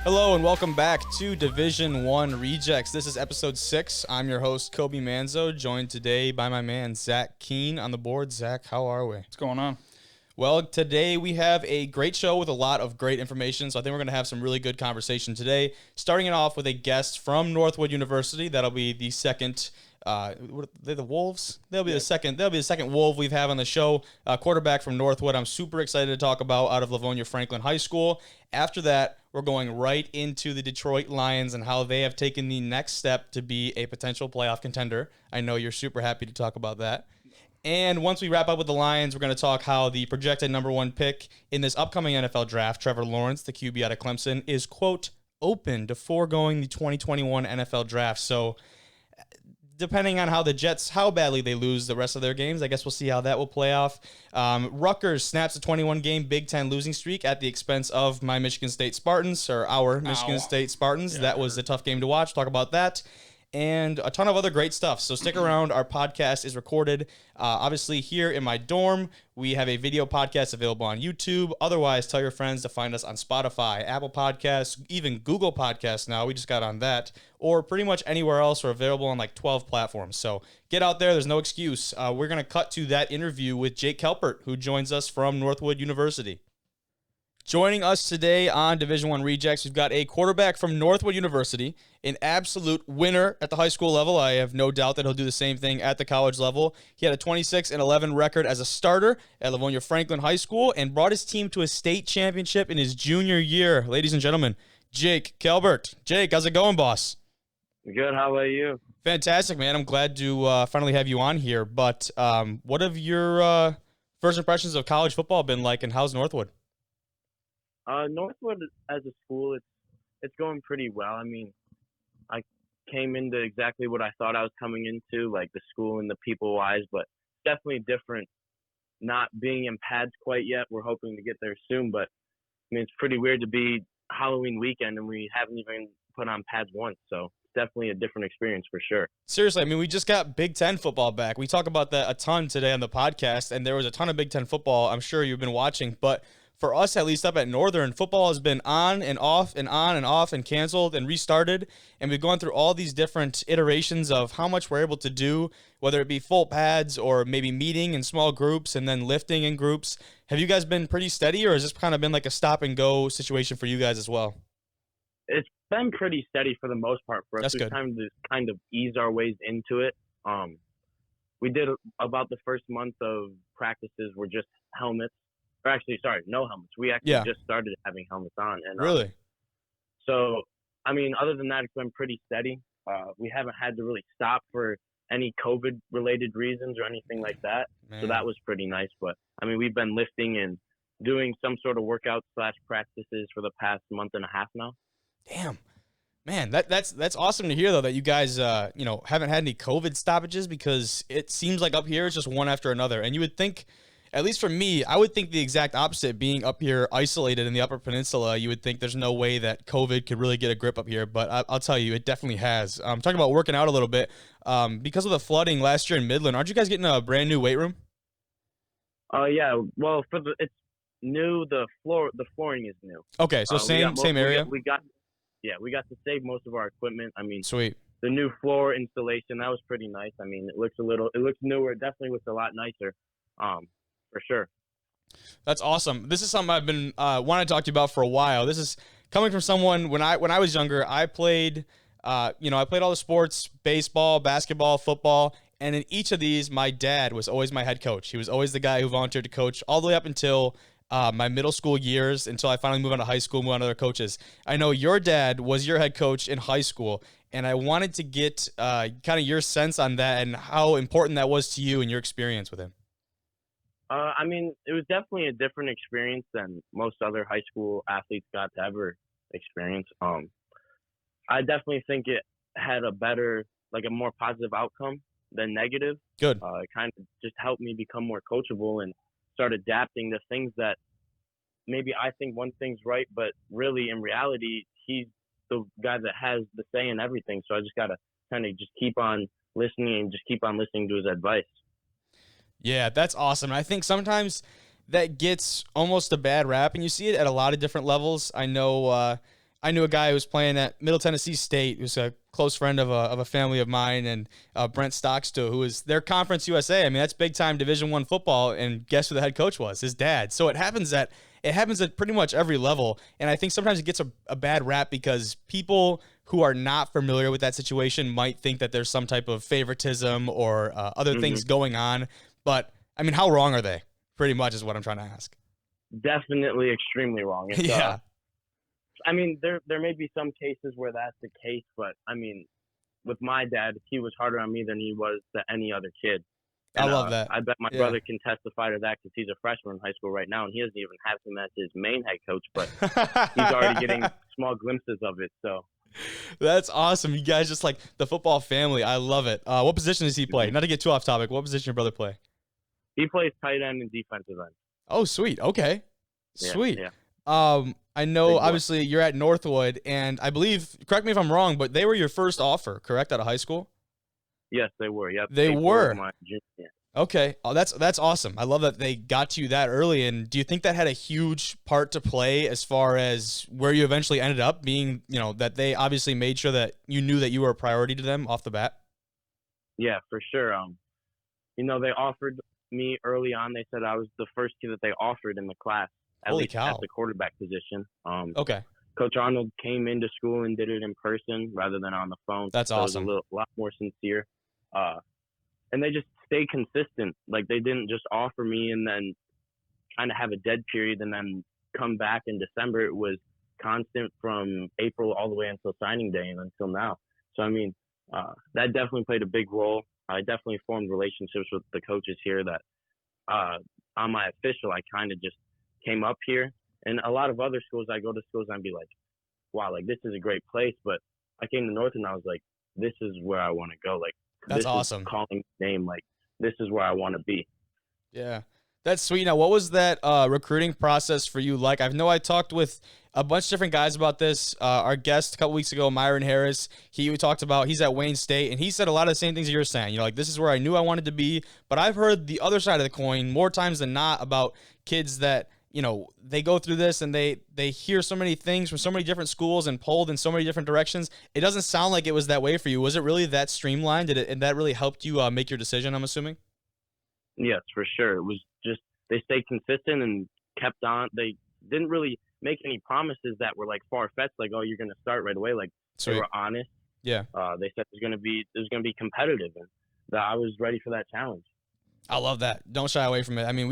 Hello and welcome back to Division One Rejects. This is episode 6. I'm your host, Kobe Manzo, joined today by my man, Zach Keene on the board. Zach, how are we? What's going on? Well, today we have a great show with a lot of great information, so I think we're going to have some really good conversation today. Starting it off with a guest from Northwood University. That'll be the second. What are they, the Wolves? They'll be the second Wolf we've had on the show. Quarterback from Northwood. I'm super excited to talk about out of Livonia Franklin High School. After that, we're going right into the Detroit Lions and how they have taken the next step to be a potential playoff contender. I know you're super happy to talk about that. And once we wrap up with the Lions, we're going to talk how the projected number 1 pick in this upcoming NFL draft, Trevor Lawrence, the QB out of Clemson, is, quote, open to foregoing the 2021 NFL draft. So depending on how the Jets, how badly they lose the rest of their games, I guess we'll see how that will play off. Rutgers snaps a 21-game Big Ten losing streak at the expense of my Michigan State Spartans, or our Michigan State Spartans. Yeah, that was a tough game to watch. Talk about that. And a ton of other great stuff. So stick around. Our podcast is recorded, obviously, here in my dorm. We have a video podcast available on YouTube. Otherwise, tell your friends to find us on Spotify, Apple Podcasts, even Google Podcasts now. We just got on that. Or pretty much anywhere else. We're available on like 12 platforms. So get out there. There's no excuse. We're going to cut to that interview with Jake Kelbert, who joins us from Northwood University. Joining us today on Division I Rejects, we've got a quarterback from Northwood University, an absolute winner at the high school level. I have no doubt that he'll do the same thing at the college level. He had a 26-11 record as a starter at Livonia Franklin High School and brought his team to a state championship in his junior year. Ladies and gentlemen, Jake Kelbert. Jake, how's it going, boss? Good. How about you? Fantastic, man. I'm glad to finally have you on here. But what have your first impressions of college football been like, and how's Northwood? Northwood as a school, it's going pretty well. I mean, I came into exactly what I thought I was coming into, like the school and the people-wise, but definitely different. Not being in pads quite yet. We're hoping to get there soon, but I mean, it's pretty weird to be Halloween weekend and we haven't even put on pads once, so it's definitely a different experience for sure. Seriously, I mean, we just got Big Ten football back. We talk about that a ton today on the podcast, and there was a ton of Big Ten football I'm sure you've been watching, but for us, at least up at Northern, football has been on and off and on and off and canceled and restarted. And we've gone through all these different iterations of how much we're able to do, whether it be full pads or maybe meeting in small groups and then lifting in groups. Have you guys been pretty steady, or has this kind of been like a stop and go situation for you guys as well? It's been pretty steady for the most part for us. That's We've good. kind of ease our ways into it. We did about the first month of practices were just helmets. Or actually, sorry, no helmets. We actually just started having helmets on. And really? So, I mean, other than that, it's been pretty steady. We haven't had to really stop for any COVID-related reasons or anything like that. Man. So that was pretty nice. But, I mean, we've been lifting and doing some sort of workout/practices for the past month and a half now. Damn. Man, that's awesome to hear, though, that you guys, haven't had any COVID stoppages, because it seems like up here it's just one after another. And you would think, at least for me, I would think the exact opposite. Being up here isolated in the Upper Peninsula, you would think there's no way that COVID could really get a grip up here. But I'll tell you, it definitely has. Talking about working out a little bit, because of the flooding last year in Midland, aren't you guys getting a brand new weight room? Yeah. Well, it's new. The flooring is new. Okay, so same area. We got to save most of our equipment. I mean, sweet. The new floor installation, that was pretty nice. I mean, it looks newer. It definitely looks a lot nicer. For sure. That's awesome. This is something I've been wanting to talk to you about for a while. This is coming from someone, when I was younger, I played all the sports, baseball, basketball, football, and in each of these, my dad was always my head coach. He was always the guy who volunteered to coach all the way up until my middle school years, until I finally moved on to high school, moved on to other coaches. I know your dad was your head coach in high school, and I wanted to get kind of your sense on that and how important that was to you and your experience with him. I mean, it was definitely a different experience than most other high school athletes got to ever experience. I definitely think it had a more positive outcome than negative. Good. It kind of just helped me become more coachable and start adapting to things that maybe I think one thing's right, but really in reality, he's the guy that has the say in everything. So I just got to kind of just keep on listening and just keep on listening to his advice. Yeah, that's awesome. I think sometimes that gets almost a bad rap, and you see it at a lot of different levels. I know I knew a guy who was playing at Middle Tennessee State, who's a close friend of a family of mine, and Brent Stockstill, who was their Conference USA. I mean, that's big time Division I football, and guess who the head coach was? His dad. So it happens at pretty much every level, and I think sometimes it gets a bad rap because people who are not familiar with that situation might think that there's some type of favoritism or other things going on. But I mean, how wrong are they? Pretty much is what I'm trying to ask. Definitely extremely wrong. It's, yeah. I mean, there may be some cases where that's the case, but I mean, with my dad, he was harder on me than he was to any other kid. And, I love that. I bet my brother can testify to that because he's a freshman in high school right now, and he doesn't even have him as his main head coach, but he's already getting small glimpses of it. So that's awesome. You guys just like the football family. I love it. What position does he play? Not to get too off topic. What position your brother play? He plays tight end and defensive end. Oh, sweet. Okay. Sweet. Yeah. I know obviously you're at Northwood, and I believe, correct me if I'm wrong, but they were your first offer, correct, out of high school? Yes, they were. Yep. They were. Yeah. Okay. Oh, that's awesome. I love that they got to you that early. And do you think that had a huge part to play as far as where you eventually ended up being, that they obviously made sure that you knew that you were a priority to them off the bat? Yeah, for sure. They offered me early on. They said I was the first kid that they offered in the class. Holy cow. At the quarterback position. Okay. Coach Arnold came into school and did it in person rather than on the phone. That's awesome. It was a lot more sincere. And they just stay consistent. Like, they didn't just offer me and then kind of have a dead period and then come back in December. It was constant from April all the way until signing day and until now. So, I mean, that definitely played a big role. I definitely formed relationships with the coaches here that on my official, I kind of just came up here. And a lot of other schools, I go to schools and I'd be like, wow, like, this is a great place. But I came to North and I was like, this is where I want to go. Like, that's this awesome. Is calling the name, like, this is where I want to be. Yeah, that's sweet. Now, what was that recruiting process for you like? I talked with a bunch of different guys about this. Our guest a couple weeks ago, Myron Harris, he's at Wayne State, and he said a lot of the same things that you're saying. Like, this is where I knew I wanted to be. But I've heard the other side of the coin more times than not about kids that, they go through this and they hear so many things from so many different schools and pulled in so many different directions. It doesn't sound like it was that way for you. Was it really that streamlined? And that really helped you make your decision, I'm assuming? Yes, for sure. It was just, they stayed consistent and kept on. They didn't really make any promises that were like far-fetched, like, oh, you're going to start right away. Like, sweet. They were honest. Yeah. They said it was going to be competitive, and that I was ready for that challenge. I love that. Don't shy away from it. I mean,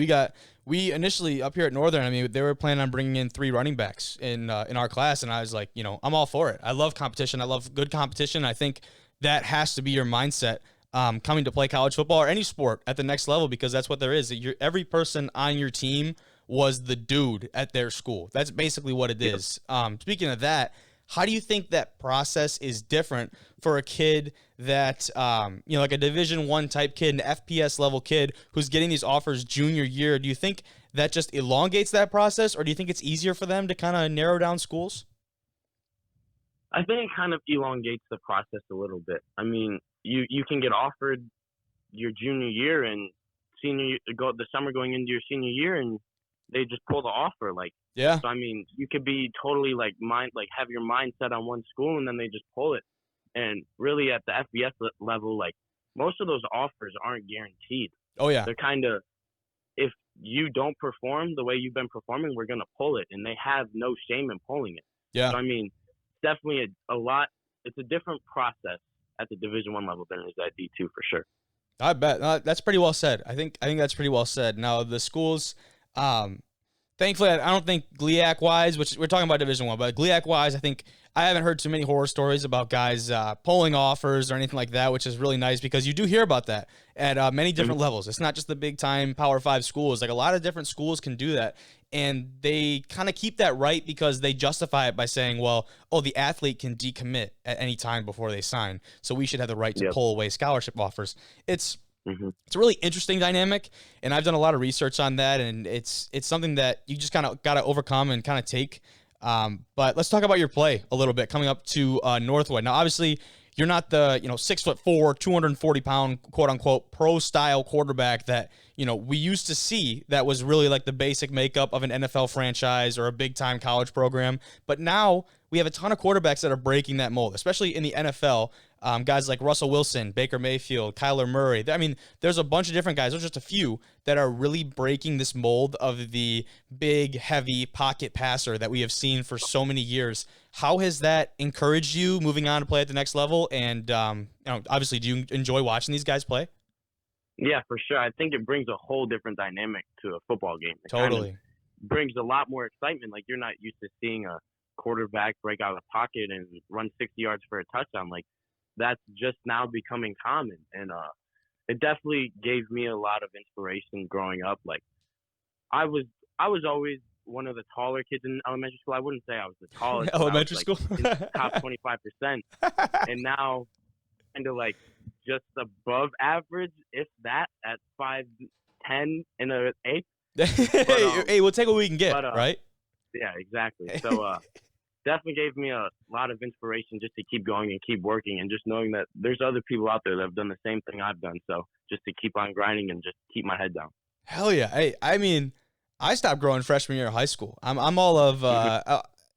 we initially up here at Northern, I mean, they were planning on bringing in 3 running backs in our class, and I was like, I'm all for it. I love competition. I love good competition. I think that has to be your mindset coming to play college football or any sport at the next level, because that's what there is. Every person on your team was the dude at their school. That's basically what it is. Speaking of that, how do you think that process is different for a kid that, like a Division I type kid, an FPS level kid who's getting these offers junior year? Do you think that just elongates that process, or do you think it's easier for them to kind of narrow down schools? I think it kind of elongates the process a little bit. I mean, you can get offered your junior year and the summer going into your senior year, and they just pull the offer. Like, yeah. So I mean, you could be totally have your mind set on one school, and then they just pull it. And really, at the FBS level, like, most of those offers aren't guaranteed. Oh yeah. They're kind of, if you don't perform the way you've been performing, we're gonna pull it, and they have no shame in pulling it. Yeah. So I mean, definitely a lot. It's a different process at the Division I level than it is at D2 for sure. I bet that's pretty well said. I think that's pretty well said. Now the schools, thankfully, I don't think GLIAC wise, which we're talking about Division I, but GLIAC wise, I think I haven't heard too many horror stories about guys pulling offers or anything like that, which is really nice because you do hear about that at many different levels. It's not just the big time Power 5 schools. Like, a lot of different schools can do that, and they kind of keep that right because they justify it by saying, well, the athlete can decommit at any time before they sign, so we should have the right to pull away scholarship offers. It's a really interesting dynamic, and I've done a lot of research on that, and it's something that you just kind of got to overcome and kind of take. But let's talk about your play a little bit coming up to Northwood. Now, obviously, you're not the 6'4", 240-pound quote unquote pro style quarterback that we used to see. That was really like the basic makeup of an NFL franchise or a big time college program. But now we have a ton of quarterbacks that are breaking that mold, especially in the NFL. Guys like Russell Wilson, Baker Mayfield, Kyler Murray. I mean, there's a bunch of different guys. There's just a few that are really breaking this mold of the big, heavy pocket passer that we have seen for so many years. How has that encouraged you moving on to play at the next level? And obviously, do you enjoy watching these guys play? Yeah, for sure. I think it brings a whole different dynamic to a football game. It Totally. kind of brings a lot more excitement. Like, you're not used to seeing a quarterback break out of the pocket and run 60 yards for a touchdown. Like, that's just now becoming common. And it definitely gave me a lot of inspiration growing up. Like, I was always one of the taller kids in elementary school. I wouldn't say I was the tallest. Elementary school? In the top 25%. And now kind of like just above average, if that, at 5'10" and an 8. Hey, we'll take what we can get, right? Yeah, exactly. So definitely gave me a lot of inspiration just to keep going and keep working, and just knowing that there's other people out there that have done the same thing I've done. So just to keep on grinding and just keep my head down. Hell yeah. Hey, I mean, I stopped growing freshman year of high school. I'm all of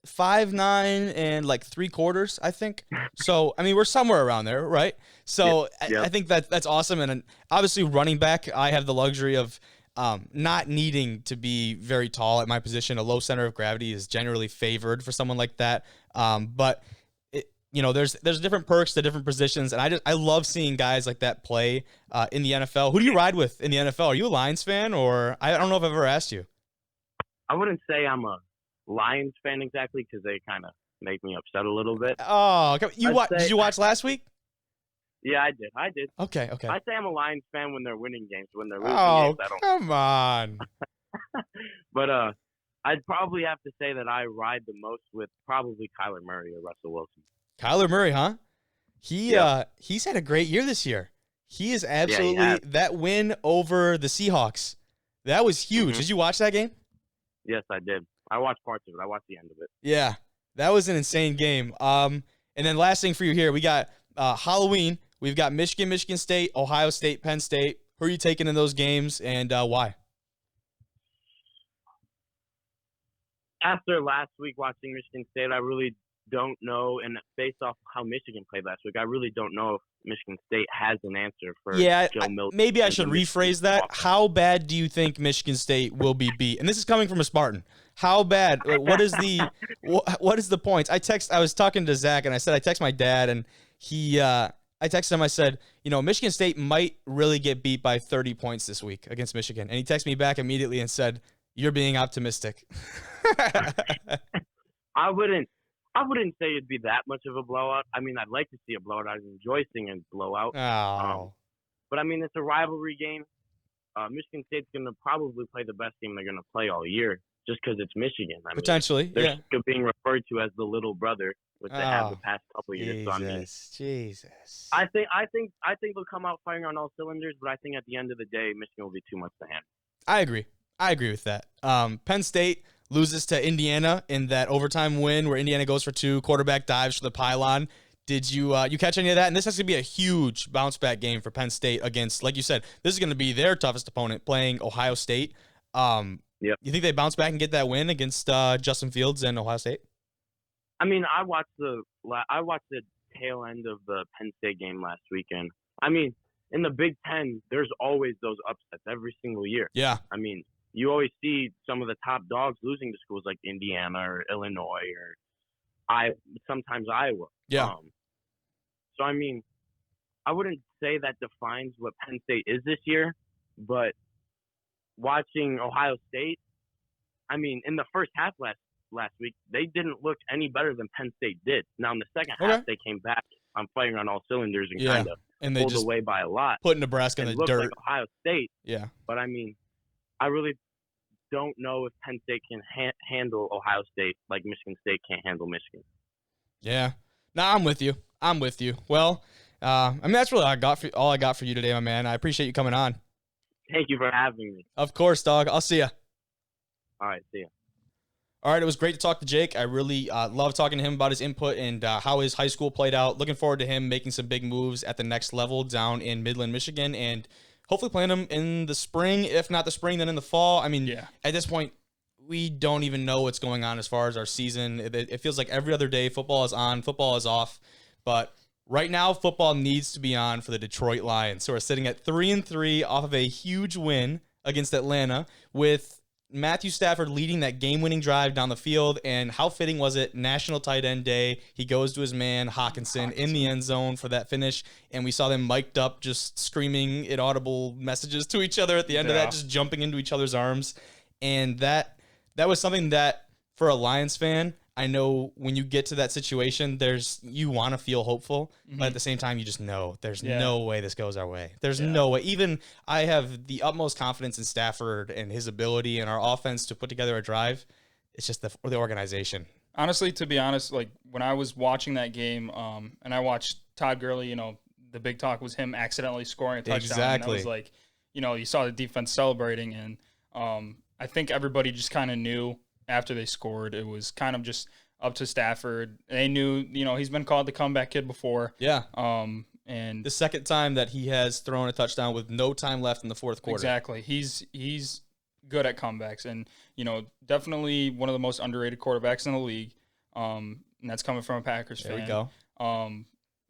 5'9" and like 3/4, I think. So, I mean, we're somewhere around there, right? So Yep. I think that's awesome. And obviously running back, I have the luxury of not needing to be very tall at my position. A low center of gravity is generally favored for someone like that. But there's different perks to different positions, and I love seeing guys like that play in the NFL. Who do you ride with in the NFL? Are you a Lions fan, or I don't know if I've ever asked you. I wouldn't say I'm a Lions fan exactly, because they kind of make me upset a little bit. Oh, did you watch last week? Yeah, I did. Okay. I say I'm a Lions fan when they're winning games. When they're losing games, I don't. Come on. But I'd probably have to say that I ride the most with probably Kyler Murray or Russell Wilson. Kyler Murray, huh? He's had a great year this year. He is absolutely that win over the Seahawks. That was huge. Mm-hmm. Did you watch that game? Yes, I did. I watched parts of it. I watched the end of it. Yeah, that was an insane game. And then last thing for you here, we got Halloween. We've got Michigan, Michigan State, Ohio State, Penn State. Who are you taking in those games, and why? After last week watching Michigan State, I really don't know, and based off how Michigan played last week, I really don't know if Michigan State has an answer for Joe Milton. Maybe I should rephrase that. How bad do you think Michigan State will be beat? And this is coming from a Spartan. How bad? What is the points? I was talking to Zach, and I said I text my dad, and I texted him. I said, Michigan State might really get beat by 30 points this week against Michigan, and he texted me back immediately and said, "You're being optimistic." I wouldn't say it'd be that much of a blowout. I mean, I'd like to see a blowout. I'd enjoy seeing a blowout. Oh. But I mean, it's a rivalry game. Michigan State's going to probably play the best game they're going to play all year, just because it's Michigan. I mean, potentially, they're being referred to as the little brother, which they have the past couple of years. So I mean, Jesus. I think they'll come out firing on all cylinders, but I think at the end of the day, Michigan will be too much to handle. I agree with that. Penn State loses to Indiana in that overtime win where Indiana goes for 2, quarterback dives for the pylon. Did you catch any of that? And this has to be a huge bounce back game for Penn State against, like you said, this is going to be their toughest opponent playing Ohio State. Yep. You think they bounce back and get that win against Justin Fields and Ohio State? I mean, I watched the tail end of the Penn State game last weekend. I mean, in the Big Ten, there's always those upsets every single year. Yeah. I mean, you always see some of the top dogs losing to schools like Indiana or Illinois or sometimes Iowa. Yeah. So, I mean, I wouldn't say that defines what Penn State is this year, but watching Ohio State, I mean, in the first half last week, they didn't look any better than Penn State did. Now, in the second half, they came back on firing on all cylinders and kind of pulled away by a lot. Put Nebraska in the dirt. Like Ohio State. Yeah. But, I mean, I really don't know if Penn State can handle Ohio State like Michigan State can't handle Michigan. Yeah. No, I'm with you. Well, I mean, that's really all I got for you today, my man. I appreciate you coming on. Thank you for having me. Of course, dog. I'll see ya. All right, see ya. All right, it was great to talk to Jake. I really love talking to him about his input and how his high school played out. Looking forward to him making some big moves at the next level down in Midland, Michigan, and hopefully playing him in the spring. If not the spring, then in the fall. I mean, at this point, we don't even know what's going on as far as our season. It feels like every other day football is on, football is off. But right now, football needs to be on for the Detroit Lions. So we're sitting at 3-3 off of a huge win against Atlanta with Matthew Stafford leading that game-winning drive down the field. And how fitting was it? National Tight End Day. He goes to his man, Hawkinson, in the end zone for that finish. And we saw them mic'd up, just screaming inaudible messages to each other at the end of that, just jumping into each other's arms. And that was something that, for a Lions fan, I know when you get to that situation, you want to feel hopeful, but at the same time, you just know there's no way this goes our way. There's no way. Even I have the utmost confidence in Stafford and his ability and our offense to put together a drive. It's just the organization. Honestly, to be honest, like when I was watching that game, and I watched Todd Gurley, the big talk was him accidentally scoring a touchdown. Exactly. And that was like, you saw the defense celebrating, and I think everybody just kind of knew after they scored, it was kind of just up to Stafford. They knew, he's been called the comeback kid before. Yeah. And the second time that he has thrown a touchdown with no time left in the fourth quarter. Exactly. He's good at comebacks, and definitely one of the most underrated quarterbacks in the league. And that's coming from a Packers fan. There we go.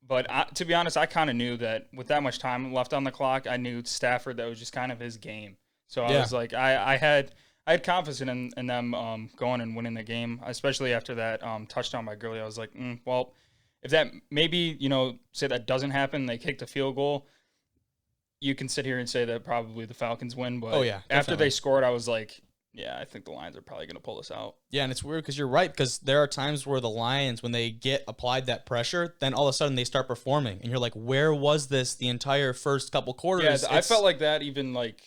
But to be honest, I kind of knew that with that much time left on the clock, I knew Stafford, that was just kind of his game. So I was like, I had confidence in them going and winning the game, especially after that touchdown by Gurley. I was like, well, if that maybe, say that doesn't happen, they kicked a field goal, you can sit here and say that probably the Falcons win. But after they scored, I was like, yeah, I think the Lions are probably going to pull this out. Yeah, and it's weird because you're right, because there are times where the Lions, when they get applied that pressure, then all of a sudden they start performing. And you're like, where was this the entire first couple quarters? Yeah, I felt like that even like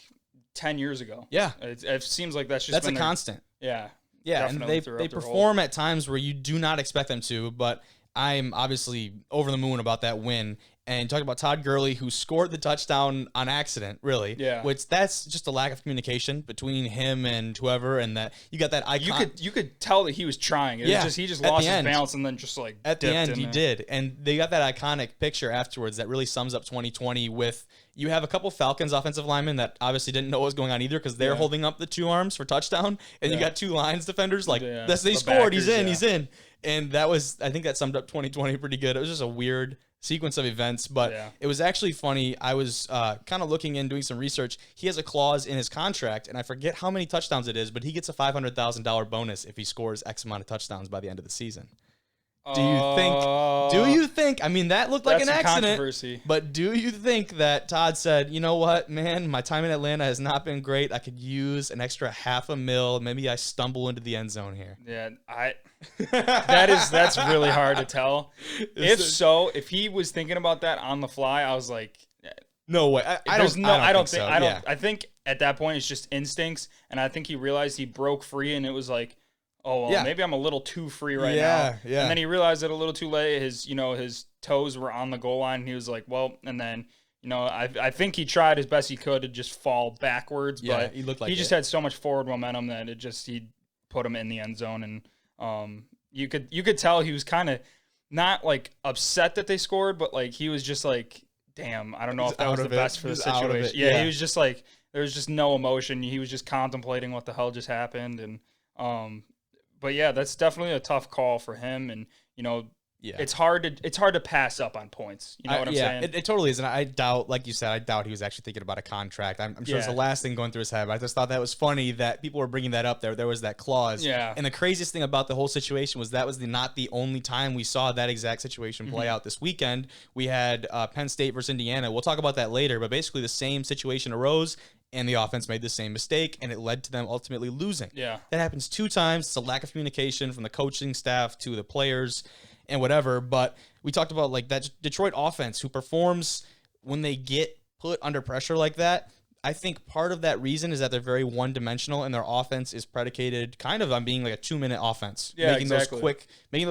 10 years ago. Yeah. It seems like that's a constant. Yeah. Yeah, and they perform at times where you do not expect them to, but I'm obviously over the moon about that win. And talking about Todd Gurley, who scored the touchdown on accident, really. Yeah. Which that's just a lack of communication between him and whoever, and that you got that icon. You could tell that he was trying. He just lost his balance and then just like at the end he there. did. And they got that iconic picture afterwards that really sums up 2020 with you have a couple Falcons offensive linemen that obviously didn't know what was going on either because they're holding up the two arms for touchdown, and you got two Lions defenders like they scored, backers, he's in. And I think that summed up 2020 pretty good. It was just a weird sequence of events, but it was actually funny. I was kind of looking in, doing some research. He has a clause in his contract, and I forget how many touchdowns it is, but he gets a $500,000 bonus if he scores X amount of touchdowns by the end of the season. Do you think, I mean, that looked like an accident, but do you think that Todd said, you know what, man, my time in Atlanta has not been great. I could use an extra $500,000. Maybe I stumble into the end zone here. Yeah, that's really hard to tell. If he was thinking about that on the fly, I was like, no way. I think at that point it's just instincts, and I think he realized he broke free, and it was like, oh, well, maybe I'm a little too free now. Yeah. And then he realized it a little too late. His toes were on the goal line, and he was like, well, and then, I think he tried his best he could to just fall backwards, but he just had so much forward momentum that he put him in the end zone, and you could tell he was kind of not like upset that they scored, but like he was just like, damn, I don't know if that was the best for the situation. He was just like, there was just no emotion. He was just contemplating what the hell just happened, and but yeah, that's definitely a tough call for him, and it's hard to pass up on points. You know what I'm saying? It totally is, and I doubt, like you said, I doubt he was actually thinking about a contract. I'm sure it's the last thing going through his head. But I just thought that was funny that people were bringing that up. There was that clause. Yeah. And the craziest thing about the whole situation was that was not the only time we saw that exact situation play out this weekend. We had Penn State versus Indiana. We'll talk about that later, but basically the same situation arose, and the offense made the same mistake, and it led to them ultimately losing. Yeah. That happens 2 times. It's a lack of communication from the coaching staff to the players and whatever. But we talked about like that Detroit offense who performs when they get put under pressure like that. I think part of that reason is that they're very one-dimensional, and their offense is predicated kind of on being like a 2-minute offense. Yeah, making those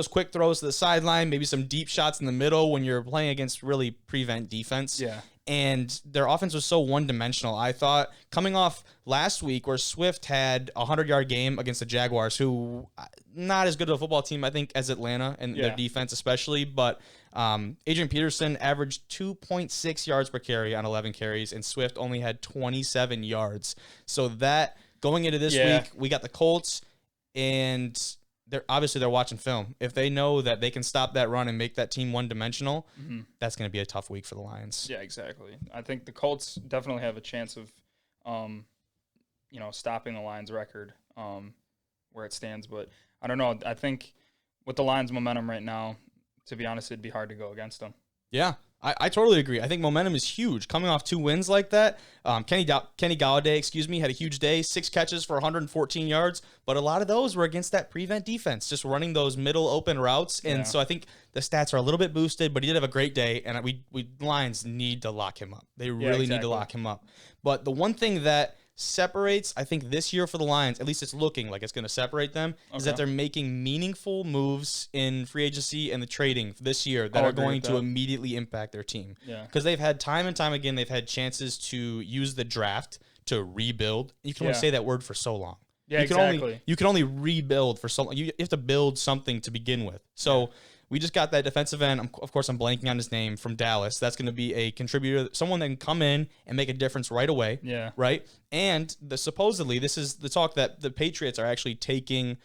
quick throws to the sideline, maybe some deep shots in the middle when you're playing against really prevent defense. Yeah. And their offense was so one-dimensional. I thought coming off last week where Swift had a 100-yard game against the Jaguars, who not as good of a football team, I think, as Atlanta and their defense especially. But Adrian Peterson averaged 2.6 yards per carry on 11 carries, and Swift only had 27 yards. So that going into this week, we got the Colts. and they're watching film. If they know that they can stop that run and make that team one-dimensional, that's going to be a tough week for the Lions. Yeah, exactly. I think the Colts definitely have a chance of, stopping the Lions record where it stands. But I don't know. I think with the Lions' momentum right now, to be honest, it'd be hard to go against them. Yeah, I totally agree. I think momentum is huge. Coming off 2 wins like that, Kenny Galladay, had a huge day, 6 catches for 114 yards, but a lot of those were against that prevent defense, just running those middle open routes. And so I think the stats are a little bit boosted, but he did have a great day, and we Lions need to lock him up. They really need to lock him up. But the one thing that separates, I think, this year for the Lions, at least it's looking like it's going to separate them, is that they're making meaningful moves in free agency and the trading this year that are going to immediately impact their team. Because they've had time and time again, they've had chances to use the draft to rebuild. You can only say that word for so long. Yeah, you can only rebuild for so long. You have to build something to begin with. So we just got that defensive end. Of course, I'm blanking on his name, from Dallas. That's going to be a contributor, someone that can come in and make a difference right away. Yeah. Right? And supposedly, this is the talk that the Patriots are actually taking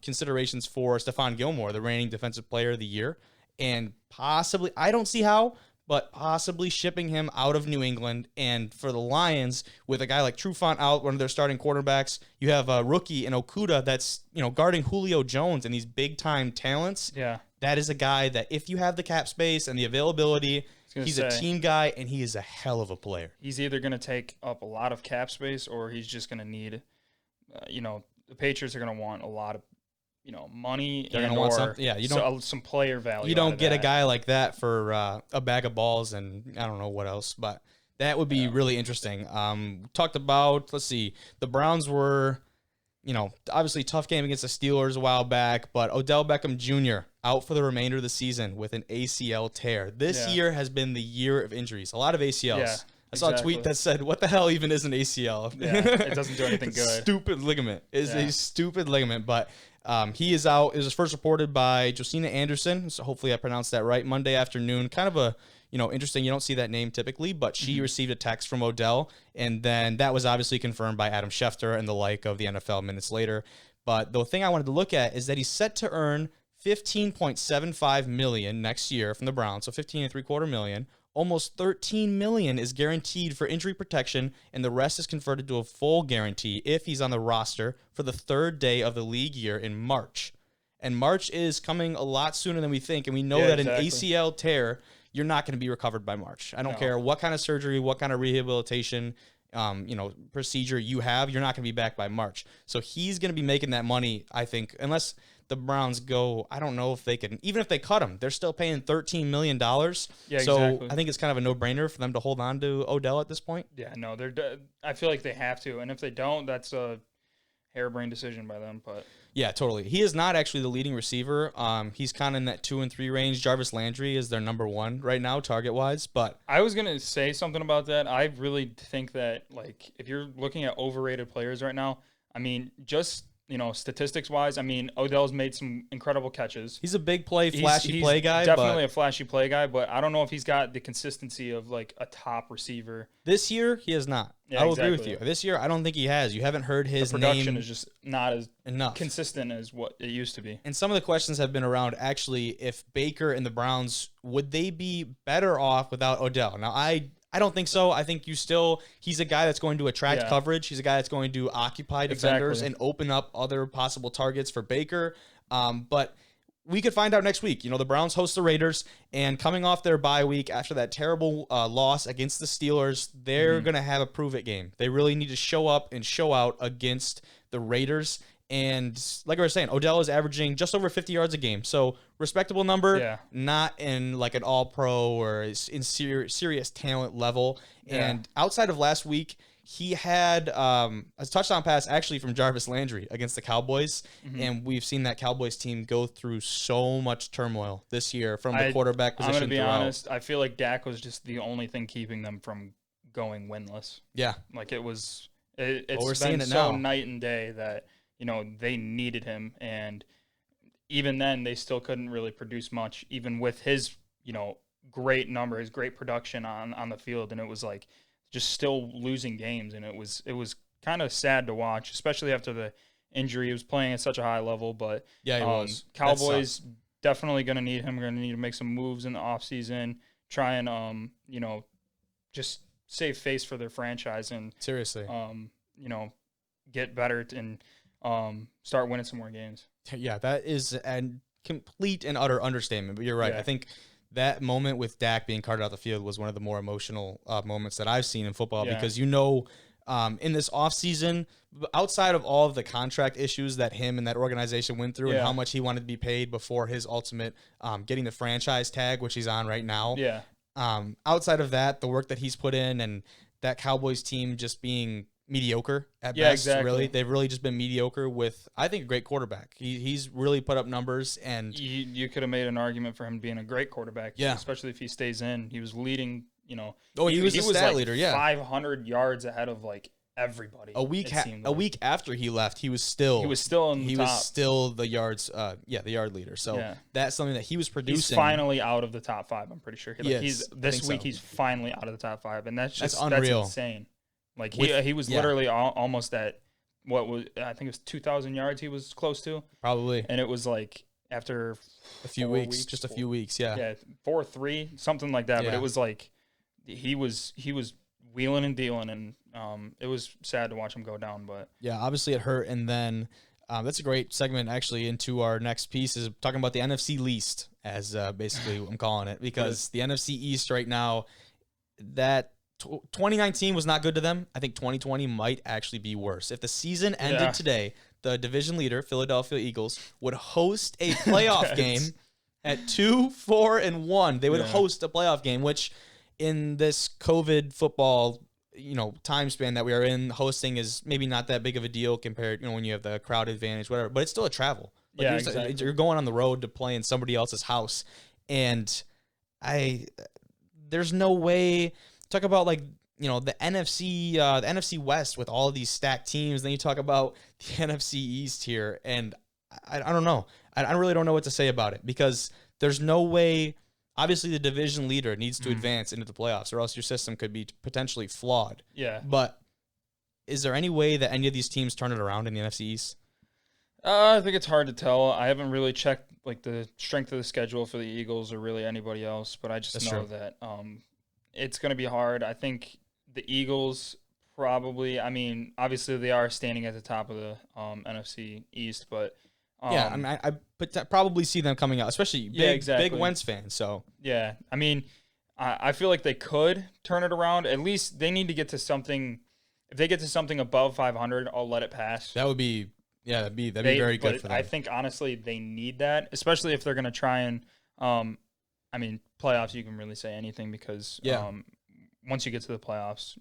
considerations for Stephon Gilmore, the reigning defensive player of the year. And possibly, I don't see how, but possibly shipping him out of New England. And for the Lions, with a guy like Trufant out, one of their starting quarterbacks, you have a rookie in Okudah that's, guarding Julio Jones and these big-time talents. Yeah. That is a guy that if you have the cap space and the availability, he's a team guy, and he is a hell of a player. He's either going to take up a lot of cap space, or he's just going to need, the Patriots are going to want a lot of, money. They're going to want something. Yeah, some player value. You don't get a guy like that for a bag of balls and I don't know what else, but that would be really interesting. Talked about, let's see, the Browns were, obviously tough game against the Steelers a while back, but Odell Beckham Jr. out for the remainder of the season with an ACL tear. This year has been the year of injuries. A lot of ACLs. Yeah, I saw a tweet that said, what the hell even is an ACL? Yeah, it doesn't do anything good. Stupid ligament. It's a stupid ligament, but he is out. It was first reported by Josina Anderson, so hopefully I pronounced that right, Monday afternoon. Kind of a interesting. You don't see that name typically, but she received a text from Odell, and then that was obviously confirmed by Adam Schefter and the like of the NFL minutes later. But the thing I wanted to look at is that he's set to earn $15.75 million next year from the Browns, so $15.75 million. Almost $13 million is guaranteed for injury protection, and the rest is converted to a full guarantee if he's on the roster for the 3rd day of the league year in March. And March is coming a lot sooner than we think, and we know that an ACL tear, you're not going to be recovered by March. I don't care what kind of surgery, what kind of rehabilitation, procedure you have, you're not going to be back by March. So he's going to be making that money, I think, unless the Browns go, I don't know if they can, even if they cut him, they're still paying $13 million. Yeah, so exactly. I think it's kind of a no-brainer for them to hold on to Odell at this point. Yeah, no, I feel like they have to, and if they don't, that's a harebrained decision by them. But yeah, totally. He is not actually the leading receiver. He's kind of in that 2 and 3 range. Jarvis Landry is their number 1 right now, target-wise. But I was gonna say something about that. I really think that, like, if you're looking at overrated players right now, I mean, just statistics-wise, I mean, Odell's made some incredible catches. He's a big play, flashy play guy. Definitely a flashy play guy, but I don't know if he's got the consistency of, like, a top receiver. This year, he has not. Yeah, I will agree with you. This year, I don't think he has. You haven't heard his name. The production is just not as enough consistent as what it used to be. And some of the questions have been around, actually, if Baker and the Browns, would they be better off without Odell? Now, I don't think so. I think he's a guy that's going to attract coverage. He's a guy that's going to occupy defenders and open up other possible targets for Baker. But we could find out next week. The Browns host the Raiders, and coming off their bye week after that terrible loss against the Steelers, they're going to have a prove-it game. They really need to show up and show out against the Raiders. And like I was saying, Odell is averaging just over 50 yards a game. So respectable number, not in like an all-pro or in serious talent level. Yeah. And outside of last week, he had a touchdown pass actually from Jarvis Landry against the Cowboys. And we've seen that Cowboys team go through so much turmoil this year from the quarterback position. I'm going to be honest. I feel like Dak was just the only thing keeping them from going winless. Yeah. Like it's been so night and day that they needed him, and even then they still couldn't really produce much, even with his, great number, his great production on the field. And it was like just still losing games. And it was kind of sad to watch, especially after the injury. He was playing at such a high level, but yeah, he was. Cowboys definitely going to need him. We're going to need to make some moves in the offseason, try and, just save face for their franchise and seriously, get better and start winning some more games. Yeah, that is a complete and utter understatement, but you're right. Yeah. I think that moment with Dak being carted out the field was one of the more emotional moments that I've seen in football because, in this offseason, outside of all of the contract issues that him and that organization went through and how much he wanted to be paid before his ultimate getting the franchise tag, which he's on right now. Yeah. Outside of that, the work that he's put in and that Cowboys team just being mediocre at best, exactly. Really. They've really just been mediocre with, I think, a great quarterback. He's really put up numbers. And you could have made an argument for him being a great quarterback, especially if he stays in. He was leading, he was a stat leader, 500 yards ahead of, everybody. A week after he left, he was still in the top. Was still the yards, the yard leader. So that's something that he was producing. He's finally out of the top 5. I'm pretty sure. He's finally out of the top 5, and that's unreal. That's insane. He was literally almost at I think it was 2,000 yards. He was close to probably, and it was after a few weeks, just a few weeks, 4-3, something like that. Yeah. But it was he was wheeling and dealing, and it was sad to watch him go down. But obviously it hurt. And then that's a great segment actually into our next piece is talking about the NFC least, as basically I'm calling it, because the NFC East right now, that 2019 was not good to them. I think 2020 might actually be worse. If the season ended today, the division leader, Philadelphia Eagles, would host a playoff game at 2-4-1. They would host a playoff game, which in this COVID football, time span that we are in, hosting is maybe not that big of a deal compared, when you have the crowd advantage, whatever, but it's still a travel. Exactly. You're going on the road to play in somebody else's house. And there's no way. Talk about the NFC West with all of these stacked teams. Then you talk about the NFC East here, and I don't know. I really don't know what to say about it because there's no way. Obviously, the division leader needs to advance into the playoffs, or else your system could be potentially flawed. Yeah. But is there any way that any of these teams turn it around in the NFC East? I think it's hard to tell. I haven't really checked the strength of the schedule for the Eagles or really anybody else, but I just know that it's going to be hard. I think the Eagles probably, obviously they are standing at the top of the NFC East, but I probably see them coming out, especially big Wentz fans. So yeah, I feel like they could turn it around. At least they need to get to something. If they get to something above 500, I'll let it pass. That would be that'd be very good for them. I think honestly they need that, especially if they're going to try and playoffs, you can really say anything because once you get to the playoffs,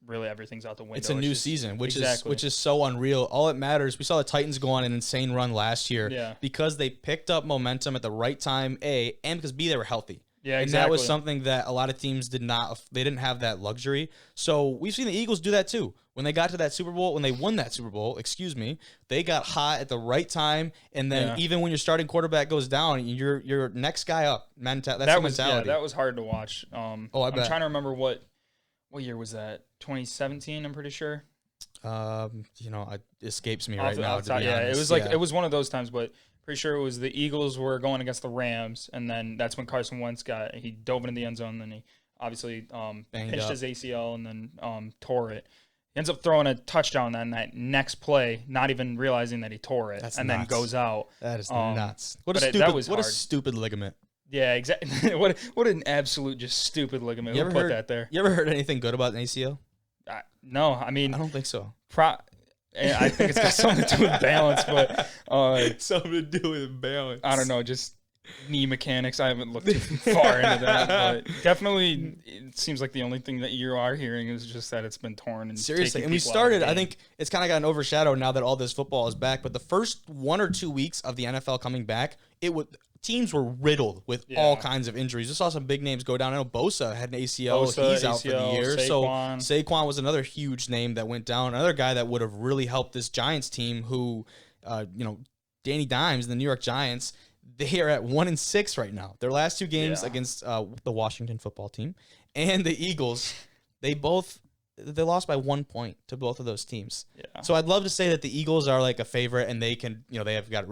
really everything's out the window. It's a new season, which is so unreal. All that matters, we saw the Titans go on an insane run last year because they picked up momentum at the right time, A, and because B, they were healthy. Yeah, and that was something that a lot of teams didn't have that luxury. So we've seen the Eagles do that too. When they got to that Super Bowl, when they won that Super Bowl, they got hot at the right time. And then even when your starting quarterback goes down, your next guy up. That's the mentality. Yeah, that was hard to watch. I bet. I'm trying to remember what year was that? 2017, I'm pretty sure. It escapes me right now. It was it was one of those times, but pretty sure it was the Eagles were going against the Rams, and then that's when Carson Wentz he dove into the end zone, and then he obviously pinched his ACL and then tore it. He ends up throwing a touchdown on that next play, not even realizing that he tore it, then goes out. That is nuts. What a stupid ligament. Yeah, exactly. What an absolute just stupid ligament. Who put that there? You ever heard anything good about an ACL? No, I don't think so. I think it's got something to do with balance, but something to do with balance. I don't know, just knee mechanics. I haven't looked too far into that, but definitely it seems like the only thing that you are hearing is just that it's been torn. And seriously, and we started. I think it's kind of gotten overshadowed now that all this football is back. But the first 1 or 2 weeks of the NFL coming back, teams were riddled with all kinds of injuries. I saw some big names go down. I know Bosa had an ACL. He's out for the year. Saquon. So Saquon was another huge name that went down. Another guy that would have really helped this Giants team who, Danny Dimes, the New York Giants, they are at 1-6 right now. Their last 2 games against the Washington football team and the Eagles, they both they lost by 1 point to both of those teams. Yeah. So I'd love to say that the Eagles are like a favorite and they can, they have got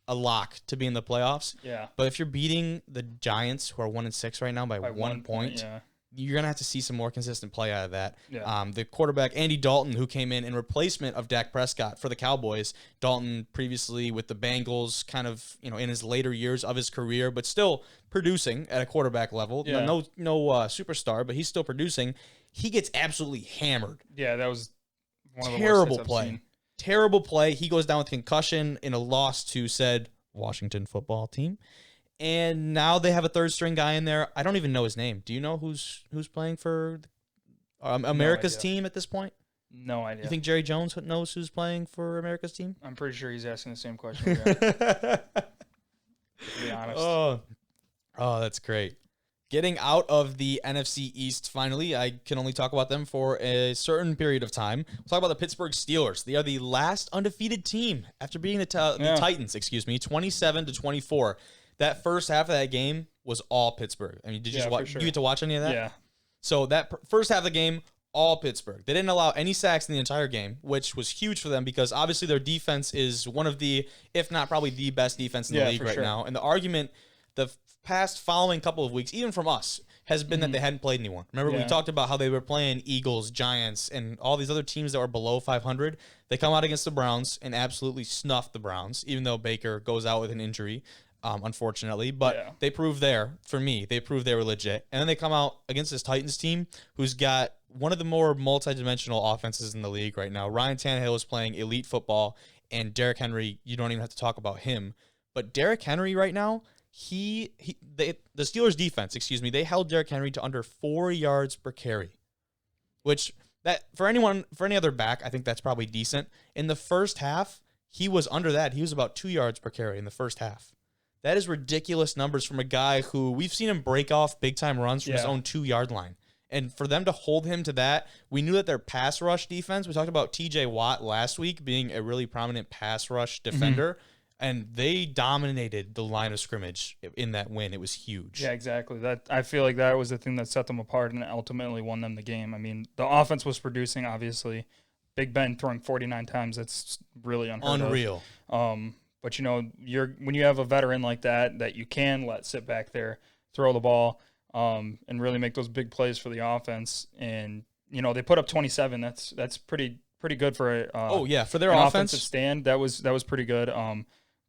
a lock to be in the playoffs. Yeah. But if you're beating the Giants, who are 1-6 right now by 1 point, yeah. you're gonna have to see some more consistent play out of that. Yeah. The quarterback Andy Dalton, who came in replacement of Dak Prescott for the Cowboys. Dalton previously with the Bengals, kind of in his later years of his career, but still producing at a quarterback level. Yeah. No superstar, but he's still producing. He gets absolutely hammered. Yeah, that was one of the terrible worst play. I've seen. Terrible play. He goes down with concussion in a loss to said Washington football team. And now they have a third string guy in there. I don't even know his name. Do you know who's playing for America's team at this point? No idea. You think Jerry Jones knows who's playing for America's team? I'm pretty sure he's asking the same question. To be honest. Oh, that's great. Getting out of the NFC East finally, I can only talk about them for a certain period of time. We'll talk about the Pittsburgh Steelers. They are the last undefeated team after beating the Titans, 27-24. That first half of that game was all Pittsburgh. I mean, did you watch? Sure. You get to watch any of that? Yeah. So that first half of the game, all Pittsburgh. They didn't allow any sacks in the entire game, which was huge for them because obviously their defense is one of the, if not probably the best defense in the league right now. And the argument, the past following couple of weeks, even from us, has been that they hadn't played anyone. Remember, we talked about how they were playing Eagles, Giants, and all these other teams that were below 500. They come out against the Browns and absolutely snuff the Browns, even though Baker goes out with an injury. Unfortunately, but they proved they were legit. And then they come out against this Titans team who's got one of the more multi-dimensional offenses in the league right now. Ryan Tannehill is playing elite football, and Derrick Henry, you don't even have to talk about him. But Derrick Henry right now, the Steelers defense, they held Derrick Henry to under 4 yards per carry, which that for any other back, I think that's probably decent. In the first half, he was under that. He was about 2 yards per carry in the first half. That is ridiculous numbers from a guy who we've seen him break off big-time runs from his own 2-yard line. And for them to hold him to that, we knew that their pass rush defense, we talked about T.J. Watt last week being a really prominent pass rush defender, and they dominated the line of scrimmage in that win. It was huge. Yeah, exactly. I feel like that was the thing that set them apart and ultimately won them the game. I mean, the offense was producing, obviously. Big Ben throwing 49 times, that's really unreal. But, when you have a veteran like that you can let sit back there, throw the ball, and really make those big plays for the offense. And, they put up 27. That's pretty good for for their offensive stand. That was pretty good.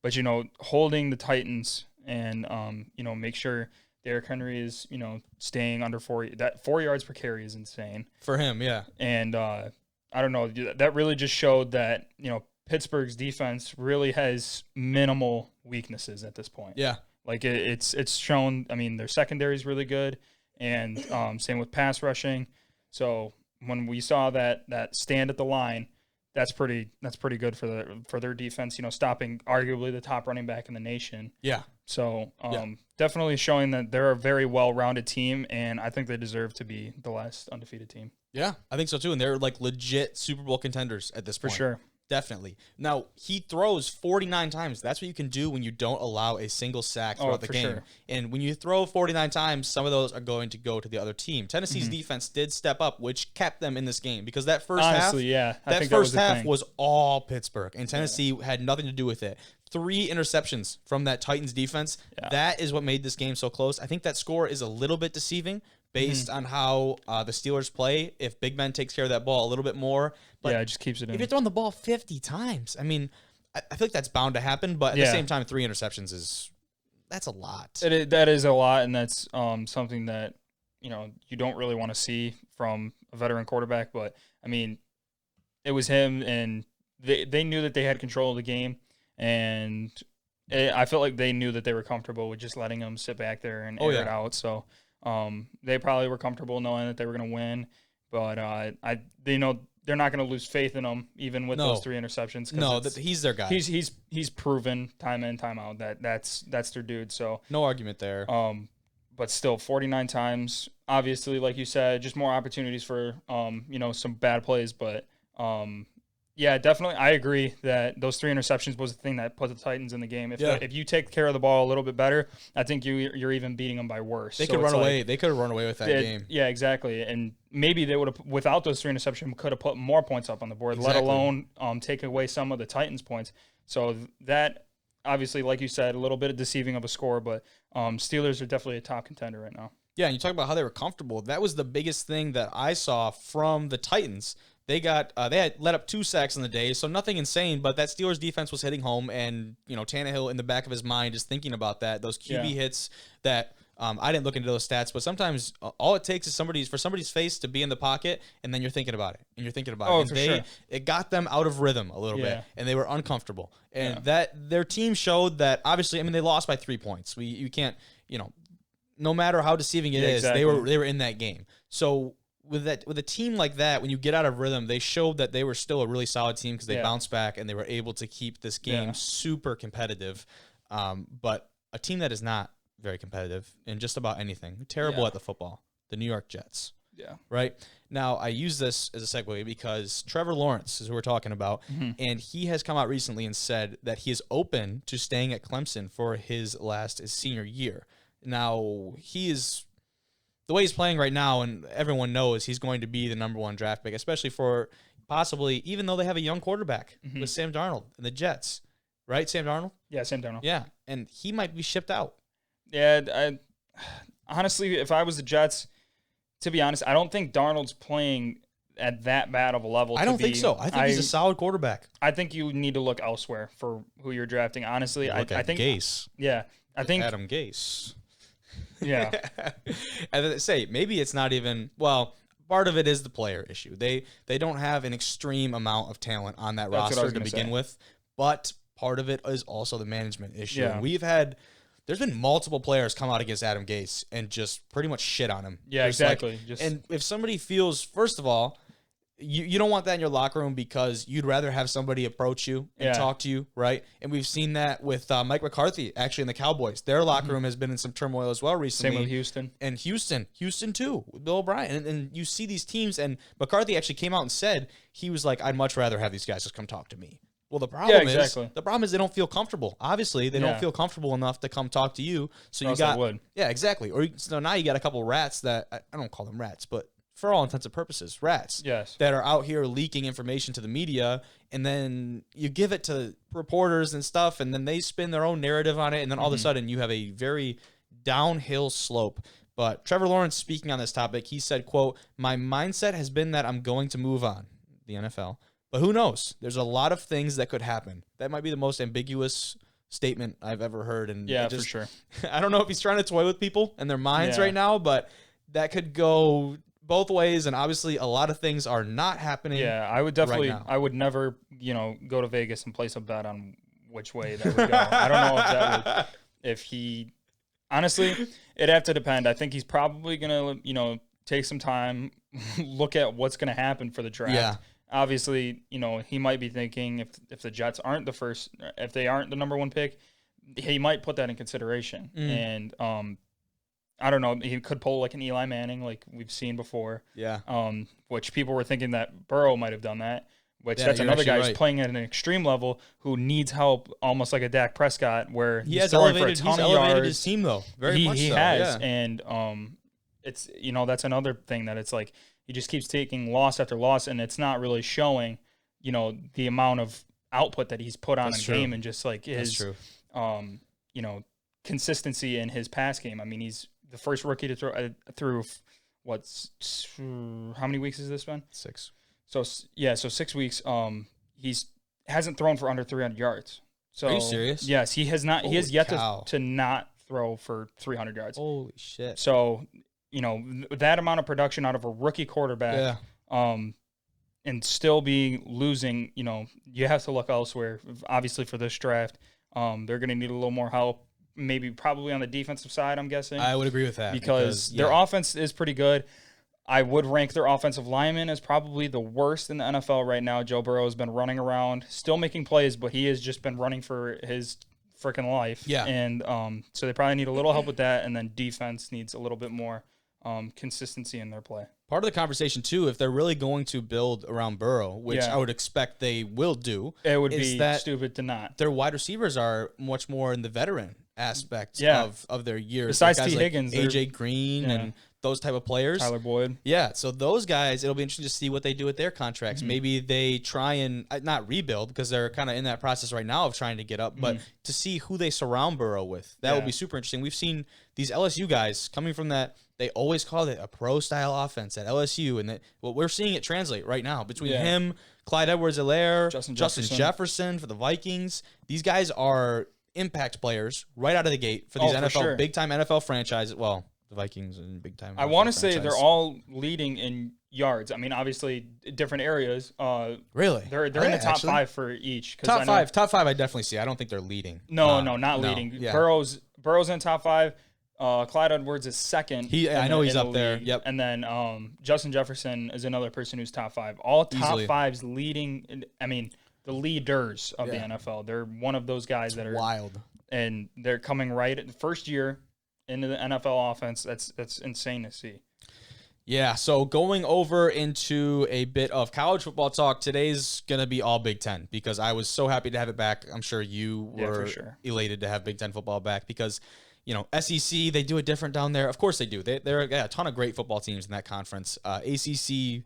But, holding the Titans and, make sure Derrick Henry is, staying under 4 yards per carry is insane. For him, yeah. And I don't know, that really just showed that, Pittsburgh's defense really has minimal weaknesses at this point. Yeah. Like it's shown, I mean, their secondary is really good, and same with pass rushing. So when we saw that stand at the line, that's pretty good for their defense, stopping arguably the top running back in the nation. Yeah. So definitely showing that they're a very well-rounded team, and I think they deserve to be the last undefeated team. Yeah, I think so too, and they're like legit Super Bowl contenders at this point. For sure. Definitely. Now, he throws 49 times. That's what you can do when you don't allow a single sack throughout the game. Sure. And when you throw 49 times, some of those are going to go to the other team. Tennessee's defense did step up, which kept them in this game because that first half was all Pittsburgh, and Tennessee had nothing to do with it. 3 interceptions from that Titans defense. Yeah. That is what made this game so close. I think that score is a little bit deceiving based on how the Steelers play. If Big Ben takes care of that ball a little bit more. But it just keeps it in. If you're throwing the ball 50 times, I mean, I feel like that's bound to happen. But at the same time, 3 interceptions that's a lot. That is a lot, and that's something that, you don't really want to see from a veteran quarterback. But, I mean, it was him, and they knew that they had control of the game. And I felt like they knew that they were comfortable with just letting him sit back there and air it out. So they probably were comfortable knowing that they were going to win. But they know they're not going to lose faith in him, even with those 3 interceptions. No, he's their guy. He's proven time in, time out that's their dude. So no argument there. But still, 49 times. Obviously, like you said, just more opportunities for some bad plays. But Yeah, definitely. I agree that those 3 interceptions was the thing that put the Titans in the game. If you take care of the ball a little bit better, I think you're even beating them by worse. They could run away. They could have run away with that game. Yeah, exactly. And maybe they would have, without those 3 interceptions, could have put more points up on the board, let alone take away some of the Titans' points. So that, obviously, like you said, a little bit of deceiving of a score, but Steelers are definitely a top contender right now. Yeah, and you talk about how they were comfortable. That was the biggest thing that I saw from the Titans. They had let up 2 sacks in the day, so nothing insane, but that Steelers defense was hitting home, and Tannehill in the back of his mind is thinking about that. Those QB hits that I didn't look into those stats, but sometimes all it takes is for somebody's face to be in the pocket, and then you're thinking about it, and you're thinking about it. And sure. It got them out of rhythm a little bit, and they were uncomfortable. And that their team showed that. Obviously, they lost by 3 points. You can't, no matter how deceiving it is, they were in that game. So with a team like that, when you get out of rhythm, they showed that they were still a really solid team because they bounced back and they were able to keep this game super competitive. But a team that is not very competitive in just about anything, terrible at the football, the New York Jets. Yeah. Right? Now, I use this as a segue because Trevor Lawrence is who we're talking about, and he has come out recently and said that he is open to staying at Clemson for his senior year. Now, the way he's playing right now, and everyone knows he's going to be the number 1 draft pick, especially for possibly, even though they have a young quarterback with Sam Darnold and the Jets. Right, Sam Darnold? Yeah, Sam Darnold. Yeah, and he might be shipped out. Yeah, honestly, if I was the Jets, to be honest, I don't think Darnold's playing at that bad of a level. I don't think so. I think he's a solid quarterback. I think you need to look elsewhere for who you're drafting. Honestly, I think Gase. Yeah, I think Adam Gase. Yeah. And say maybe it's not even part of it is the player issue. They don't have an extreme amount of talent on that roster to begin with, but part of it is also the management issue. Yeah. And there's been multiple players come out against Adam Gase and just pretty much shit on him. Yeah, exactly. And if somebody feels, first of all, you don't want that in your locker room because you'd rather have somebody approach you and talk to you, right? And we've seen that with Mike McCarthy, actually, in the Cowboys. Their locker room has been in some turmoil as well recently. Same with Houston. And Houston too, with Bill O'Brien. And you see these teams, and McCarthy actually came out and said, he was like, I'd much rather have these guys just come talk to me. Well, the problem is they don't feel comfortable. Obviously, they don't feel comfortable enough to come talk to you. So you got, exactly. So now you got a couple rats that, I don't call them rats, but for all intents and purposes, rats that are out here leaking information to the media, and then you give it to reporters and stuff, and then they spin their own narrative on it, and then all of a sudden you have a very downhill slope. But Trevor Lawrence, speaking on this topic, he said, quote, "My mindset has been that I'm going to move on, the NFL. But who knows? There's a lot of things that could happen." That might be the most ambiguous statement I've ever heard. And for sure. I don't know if he's trying to toy with people and their minds right now, but that could go both ways, and obviously a lot of things are not happening. Yeah, I would definitely, I would never, go to Vegas and place a bet on which way that would go. I don't know if that would, if he, honestly, it'd have to depend. I think he's probably going to, take some time, look at what's going to happen for the draft. Yeah. Obviously, he might be thinking if the Jets aren't if they aren't the number 1 pick, he might put that in consideration. And, I don't know. He could pull like an Eli Manning, like we've seen before. Yeah. Which people were thinking that Burrow might have done that. Which that's another guy who's playing at an extreme level who needs help, almost like a Dak Prescott, where he's throwing for a ton of yards. His team though, very much. He so. has, yeah. and it's that's another thing that it's like he just keeps taking loss after loss, and it's not really showing, the amount of output that he's put on a game, and just like his, consistency in his pass game. I mean, he's the first rookie to throw through how many weeks has this been? 6. So 6 weeks. He's hasn't thrown for under 300 yards. So are you serious? Yes, he has not. Holy he has yet cow. to not throw for 300 yards. Holy shit! So that amount of production out of a rookie quarterback, and still be losing. You have to look elsewhere. Obviously, for this draft, they're going to need a little more help. Maybe probably on the defensive side, I'm guessing. I would agree with that. Because their offense is pretty good. I would rank their offensive lineman as probably the worst in the NFL right now. Joe Burrow has been running around, still making plays, but he has just been running for his freaking life. Yeah. And so they probably need a little help with that, and then defense needs a little bit more consistency in their play. part of the conversation too, if they're really going to build around Burrow, which I would expect they will do, it would be stupid to not. Their wide receivers are much more in the veteran aspect of their years. Besides T. Higgins, AJ Green and those type of players. Tyler Boyd. Yeah, so those guys, it'll be interesting to see what they do with their contracts. Maybe they try and not rebuild because they're kind of in that process right now of trying to get up, but to see who they surround Burrow with. That would be super interesting. We've seen these LSU guys coming from that. They always called it a pro-style offense at LSU, and we're seeing it translate right now between him, Clyde Edwards-Helaire, Justin Jefferson for the Vikings. These guys are impact players right out of the gate for these big-time NFL franchises. Well, the Vikings and big-time I want to say they're all leading in yards. I mean, obviously, different areas. Really? They're in the top 5 for each. Top five I definitely see. I don't think they're leading. No, not leading. Yeah. Burrow's in top 5. Clyde Edwards is second. I know he's up there. Yep. And then Justin Jefferson is another person who's top 5. All top fives leading. I mean, the leaders of the NFL. They're one of those guys that are wild, and they're coming right at the first year into the NFL offense. That's insane to see. Yeah, so going over into a bit of college football talk, today's going to be all Big Ten because I was so happy to have it back. I'm sure you were elated to have Big Ten football back because, SEC, they do it different down there. Of course they do. There are a ton of great football teams in that conference. ACC,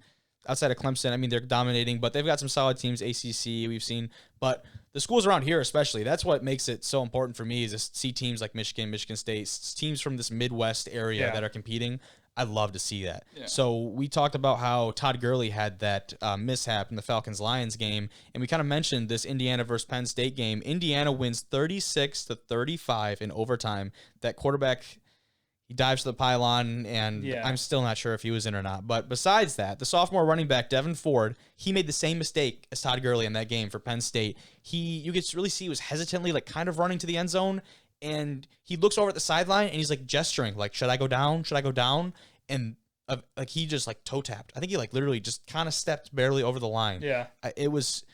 outside of Clemson, I mean, they're dominating, but they've got some solid teams. ACC, we've seen. But the schools around here especially, that's what makes it so important for me is to see teams like Michigan, Michigan State, teams from this Midwest area that are competing. I love to see that. Yeah. So we talked about how Todd Gurley had that mishap in the Falcons-Lions game, and we kind of mentioned this Indiana versus Penn State game. Indiana wins 36-35 in overtime. That quarterback, he dives to the pylon, and I'm still not sure if he was in or not. But besides that, the sophomore running back, Devin Ford, he made the same mistake as Todd Gurley in that game for Penn State. You could really see he was hesitantly kind of running to the end zone, and he looks over at the sideline, and he's gesturing, should I go down? Should I go down? And he just toe tapped. I think he literally just kind of stepped barely over the line. Yeah. It was,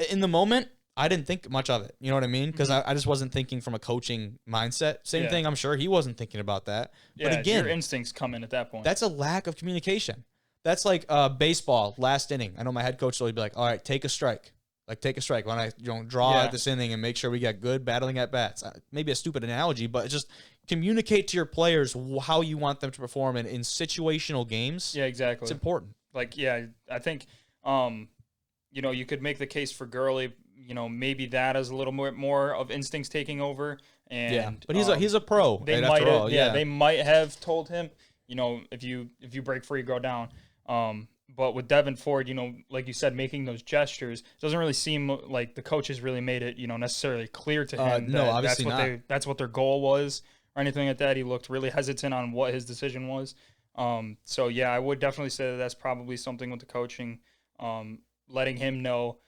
in the moment, I didn't think much of it. You know what I mean? Because I just wasn't thinking from a coaching mindset. Same thing, I'm sure he wasn't thinking about that. Yeah, but again, your instincts come in at that point. That's a lack of communication. That's like baseball, last inning. I know my head coach will always be like, all right, take a strike. Take a strike. When I draw at this inning and make sure we get good battling at bats. Maybe a stupid analogy, but just communicate to your players how you want them to perform in situational games. Yeah, exactly. It's important. I think, you could make the case for Gurley. Maybe that is a little more of instincts taking over. And but he's a pro. They might have told him, if you break free, go down. But with Devin Ford, like you said, making those gestures, doesn't really seem like the coaches really made it, necessarily clear to him. No, obviously that's what their goal was or anything like that. He looked really hesitant on what his decision was. So yeah, I would definitely say that that's probably something with the coaching, letting him know,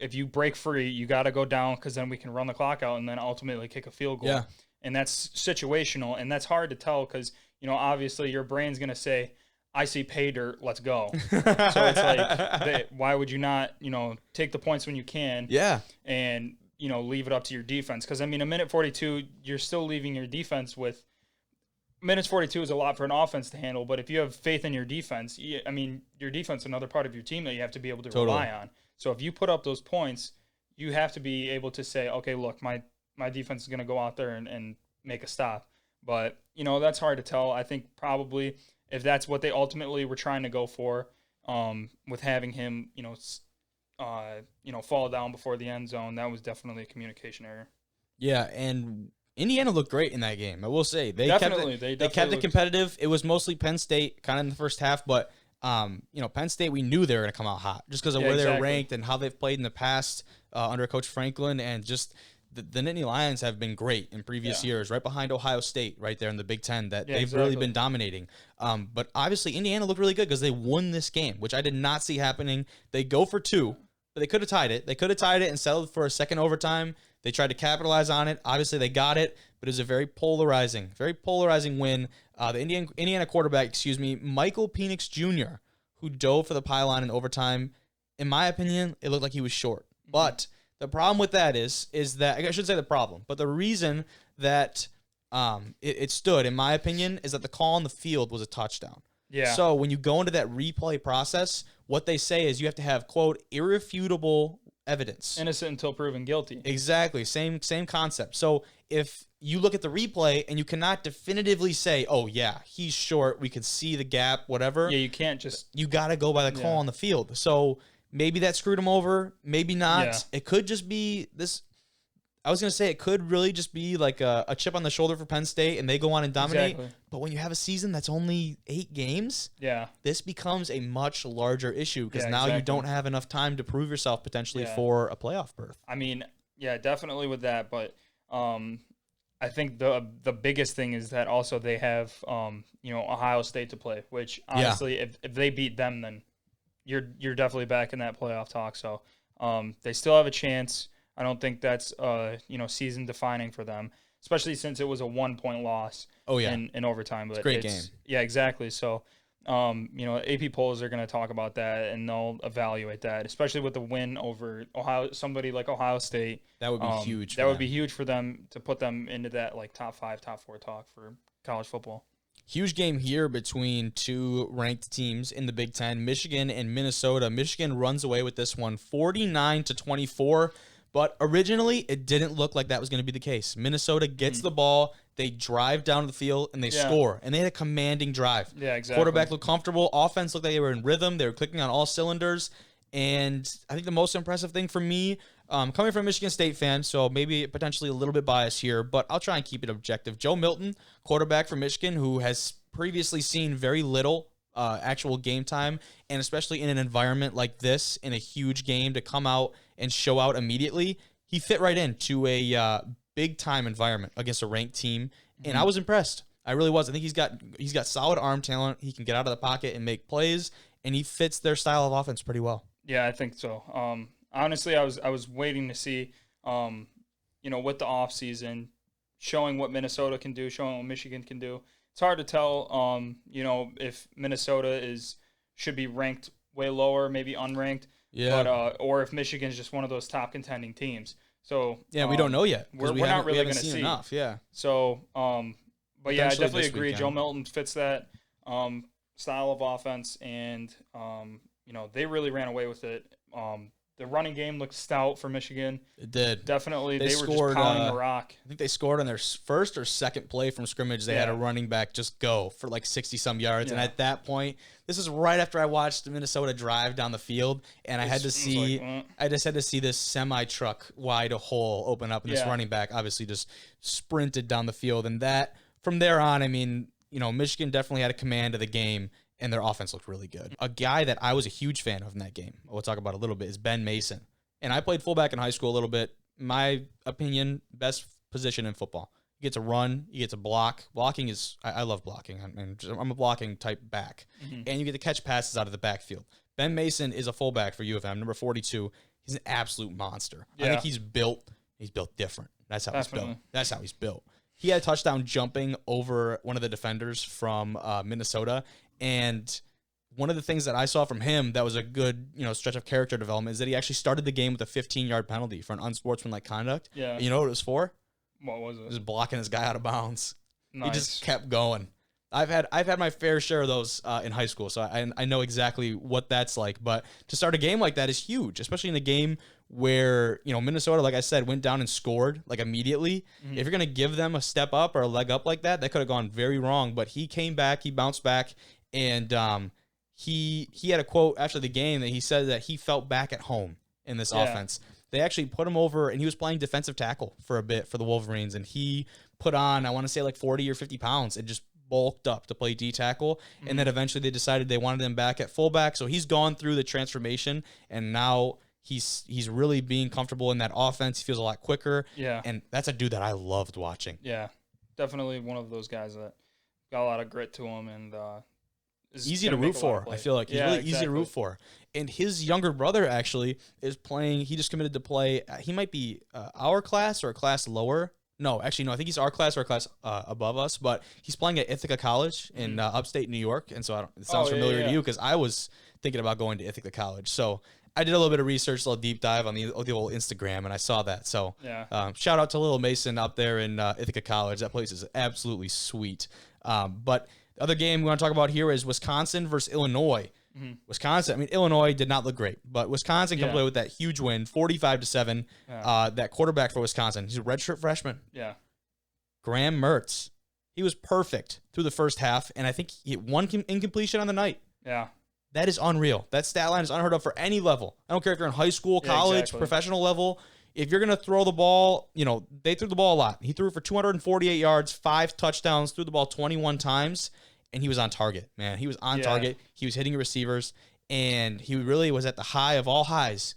if you break free, you got to go down because then we can run the clock out and then ultimately kick a field goal. Yeah. And that's situational, and that's hard to tell because, obviously your brain's going to say, I see pay dirt, let's go. So it's why would you not, take the points when you can? Yeah. And, leave it up to your defense. Because, a minute 42, you're still leaving your defense with – minutes 42 is a lot for an offense to handle. But if you have faith in your defense, your defense is another part of your team that you have to be able to rely on. So if you put up those points, you have to be able to say, okay, look, my defense is going to go out there and make a stop. But, that's hard to tell. I think probably – if that's what they ultimately were trying to go for, with having him, fall down before the end zone, that was definitely a communication error. Yeah, and Indiana looked great in that game. I will say they kept it competitive. It was mostly Penn State, kind of in the first half, but Penn State, we knew they were going to come out hot just because of where they were ranked and how they've played in the past under Coach Franklin, and just. The Nittany Lions have been great in previous years, right behind Ohio State, right there in the Big Ten, that they've really been dominating. But obviously, Indiana looked really good because they won this game, which I did not see happening. They go for 2, but they could have tied it. They could have tied it and settled for a second overtime. They tried to capitalize on it. Obviously, they got it, but it was a very polarizing win. The Indiana quarterback, Michael Penix Jr., who dove for the pylon in overtime, in my opinion, it looked like he was short. But the problem with that is that, I shouldn't say the problem, but the reason that it stood, in my opinion, is that the call on the field was a touchdown. Yeah. So when you go into that replay process, what they say is you have to have, quote, irrefutable evidence. Innocent until proven guilty. Exactly. Same concept. So if you look at the replay and you cannot definitively say, oh, yeah, he's short, we could see the gap, whatever. Yeah, you can't just... You got to go by the call on the field. So maybe that screwed him over. Maybe not. Yeah. It could just be this. I was going to say it could really just be like a chip on the shoulder for Penn State and they go on and dominate. Exactly. But when you have a season that's only 8 games, this becomes a much larger issue because now you don't have enough time to prove yourself potentially for a playoff berth. I mean, yeah, definitely with that. But I think the biggest thing is that also they have, Ohio State to play, which honestly, if they beat them, then you're definitely back in that playoff talk. So they still have a chance. I don't think that's season defining for them, especially since it was a 1-point loss. In overtime. But it's a great game. Yeah, exactly. So AP polls are going to talk about that and they'll evaluate that, especially with the win over somebody like Ohio State. That would be huge. That would be huge for them to put them into that like top 5, top 4 talk for college football. Huge game here between 2 ranked teams in the Big Ten, Michigan and Minnesota. Michigan runs away with this one 49-24. But originally, it didn't look like that was going to be the case. Minnesota gets the ball, they drive down the field, and they score. And they had a commanding drive. Yeah, exactly. Quarterback looked comfortable. Offense looked like they were in rhythm. They were clicking on all cylinders. And I think the most impressive thing for me, coming from a Michigan State fan, so maybe potentially a little bit biased here, but I'll try and keep it objective. Joe Milton, quarterback for Michigan, who has previously seen very little actual game time, and especially in an environment like this, in a huge game, to come out and show out immediately, he fit right into a big-time environment against a ranked team, and I was impressed. I really was. I think he's got solid arm talent. He can get out of the pocket and make plays, and he fits their style of offense pretty well. Yeah, I think so. Honestly, I was waiting to see, with the offseason, showing what Minnesota can do, showing what Michigan can do. It's hard to tell, if Minnesota should be ranked way lower, maybe unranked. Yeah. But or if Michigan's just one of those top contending teams. So we don't know yet. We're not really going to see enough. Yeah. So, but yeah, I definitely agree. Joe Milton fits that style of offense, and they really ran away with it. The running game looked stout for Michigan. It did. Definitely. They were just pounding the rock. I think they scored on their first or second play from scrimmage. They had a running back just go for like 60-some yards. Yeah. And at that point, this is right after I watched Minnesota drive down the field, and I just had to see this semi-truck wide hole open up, and this running back obviously just sprinted down the field. And that, from there on, I mean, Michigan definitely had a command of the game, and their offense looked really good. A guy that I was a huge fan of in that game, we'll talk about a little bit, is Ben Mason. And I played fullback in high school a little bit. My opinion, best position in football. You get to run, you get to block. Blocking is, I love blocking. I'm a blocking type back. Mm-hmm. And you get to catch passes out of the backfield. Ben Mason is a fullback for U of M, number 42. He's an absolute monster. Yeah. I think he's built different. That's how he's built. That's how he's built. He had a touchdown jumping over one of the defenders from Minnesota. And one of the things that I saw from him that was a good, stretch of character development is that he actually started the game with a 15-yard penalty for an unsportsmanlike conduct. Yeah. And you know what it was for? What was it? Just blocking this guy out of bounds. Nice. He just kept going. I've had my fair share of those in high school, so I know exactly what that's like. But to start a game like that is huge, especially in a game where Minnesota, like I said, went down and scored like immediately. Mm-hmm. If you're gonna give them a step up or a leg up like that could have gone very wrong. But he came back, he bounced back, and he had a quote after the game that he said that he felt back at home in this offense. They actually put him over, and he was playing defensive tackle for a bit for the Wolverines, and he put on, I want to say, like 40 or 50 pounds and just bulked up to play D tackle. Mm-hmm. And then eventually they decided they wanted him back at fullback. So he's gone through the transformation, and now he's really being comfortable in that offense. He feels a lot quicker. Yeah. And that's a dude that I loved watching. Yeah. Definitely one of those guys that got a lot of grit to him, and easy to root for. I feel like he's really easy to root for. And his younger brother actually is playing. He just committed to play. He might be our class or a class lower. No, actually, no. I think he's our class or a class above us. But he's playing at Ithaca College in upstate New York. And so it sounds familiar to you because I was thinking about going to Ithaca College. So I did a little bit of research, a little deep dive on the old Instagram, and I saw that. So shout out to little Mason up there in Ithaca College. That place is absolutely sweet. But The other game we want to talk about here is Wisconsin versus Illinois. Mm-hmm. Wisconsin, I mean, Illinois did not look great, but Wisconsin comes away with that huge win, 45-7. That quarterback for Wisconsin, he's a redshirt freshman. Yeah. Graham Mertz. He was perfect through the first half, and I think he hit one incompletion on the night. Yeah. That is unreal. That stat line is unheard of for any level. I don't care if you're in high school, college, professional level. If you're going to throw the ball, they threw the ball a lot. He threw for 248 yards, 5 touchdowns, threw the ball 21 times, and he was on target, man. He was on target. He was hitting receivers, and he really was at the high of all highs.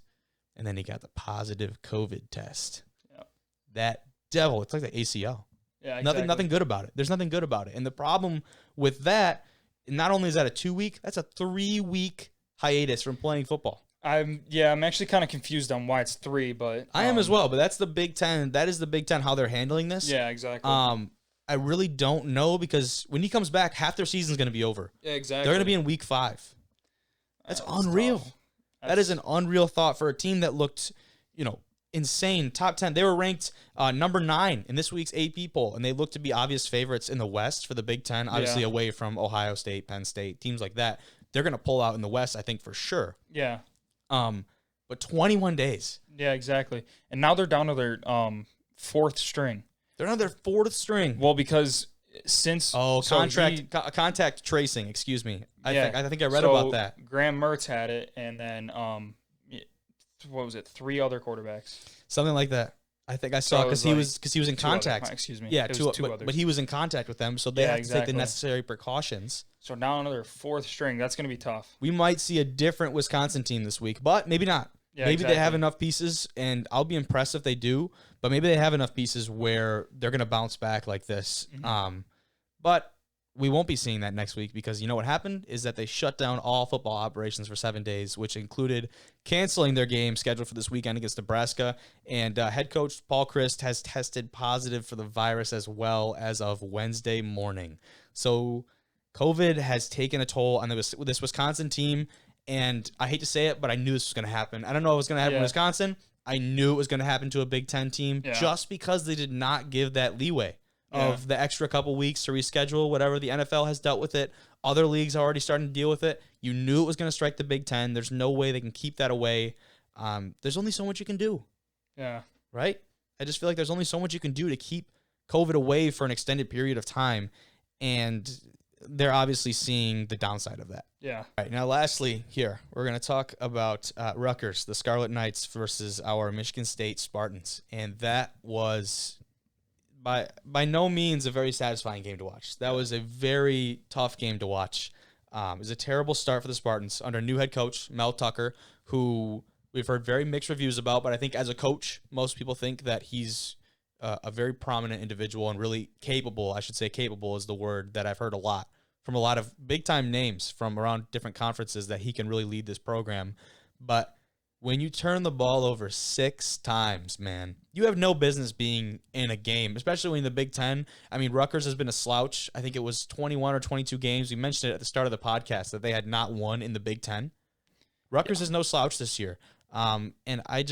And then he got the positive COVID test. Yep. That devil, it's like the ACL. Yeah, exactly. Nothing good about it. There's nothing good about it. And the problem with that, not only is that a 2-week, that's a 3-week hiatus from playing football. I'm actually kind of confused on why it's 3, but I am as well. But that's the Big Ten. That is the Big Ten, how they're handling this. Yeah, exactly. I really don't know, because when he comes back, half their season's going to be over. Yeah, exactly. They're going to be in week 5. That's unreal. That is an unreal thought for a team that looked, insane. Top 10. They were ranked number 9 in this week's AP poll, and they look to be obvious favorites in the West for the Big Ten, obviously away from Ohio State, Penn State, teams like that. They're going to pull out in the West, I think, for sure. Yeah. But 21 days. Yeah, exactly. And now they're down to their 4th string. They're on their 4th string. Well, because since contact tracing, excuse me. I think I read about that. Graham Mertz had it, and then what was it? 3 other quarterbacks. Something like that. I think I saw, because he was in contact. Excuse me. Yeah, two others. But he was in contact with them, so they have to take the necessary precautions. So now another 4th string. That's going to be tough. We might see a different Wisconsin team this week, but maybe not. Yeah, maybe they have enough pieces, and I'll be impressed if they do, but maybe they have enough pieces where they're going to bounce back like this. Mm-hmm. But we won't be seeing that next week, because you know what happened is that they shut down all football operations for 7 days, which included canceling their game scheduled for this weekend against Nebraska. And head coach Paul Chryst has tested positive for the virus as well as of Wednesday morning. So COVID has taken a toll on this Wisconsin team. And I hate to say it, but I knew this was going to happen. I don't know if it was going to happen in Wisconsin. I knew it was going to happen to a Big Ten team just because they did not give that leeway of the extra couple weeks to reschedule, whatever. The NFL has dealt with it. Other leagues are already starting to deal with it. You knew it was going to strike the Big Ten. There's no way they can keep that away. There's only so much you can do. Yeah. Right? I just feel like there's only so much you can do to keep COVID away for an extended period of time. And they're obviously seeing the downside of that. Yeah. All right. Now, lastly, here, we're going to talk about Rutgers, the Scarlet Knights versus our Michigan State Spartans. And that was by no means a very satisfying game to watch. That was a very tough game to watch. It was a terrible start for the Spartans under new head coach, Mel Tucker, who we've heard very mixed reviews about, but I think as a coach, most people think that he's a very prominent individual and really capable. I should say capable is the word that I've heard a lot from a lot of big-time names from around different conferences, that he can really lead this program. But when you turn the ball over 6 times, man, you have no business being in a game, especially when in the Big Ten. I mean, Rutgers has been a slouch. I think it was 21 or 22 games. We mentioned it at the start of the podcast that they had not won in the Big Ten. Rutgers is no slouch this year. And I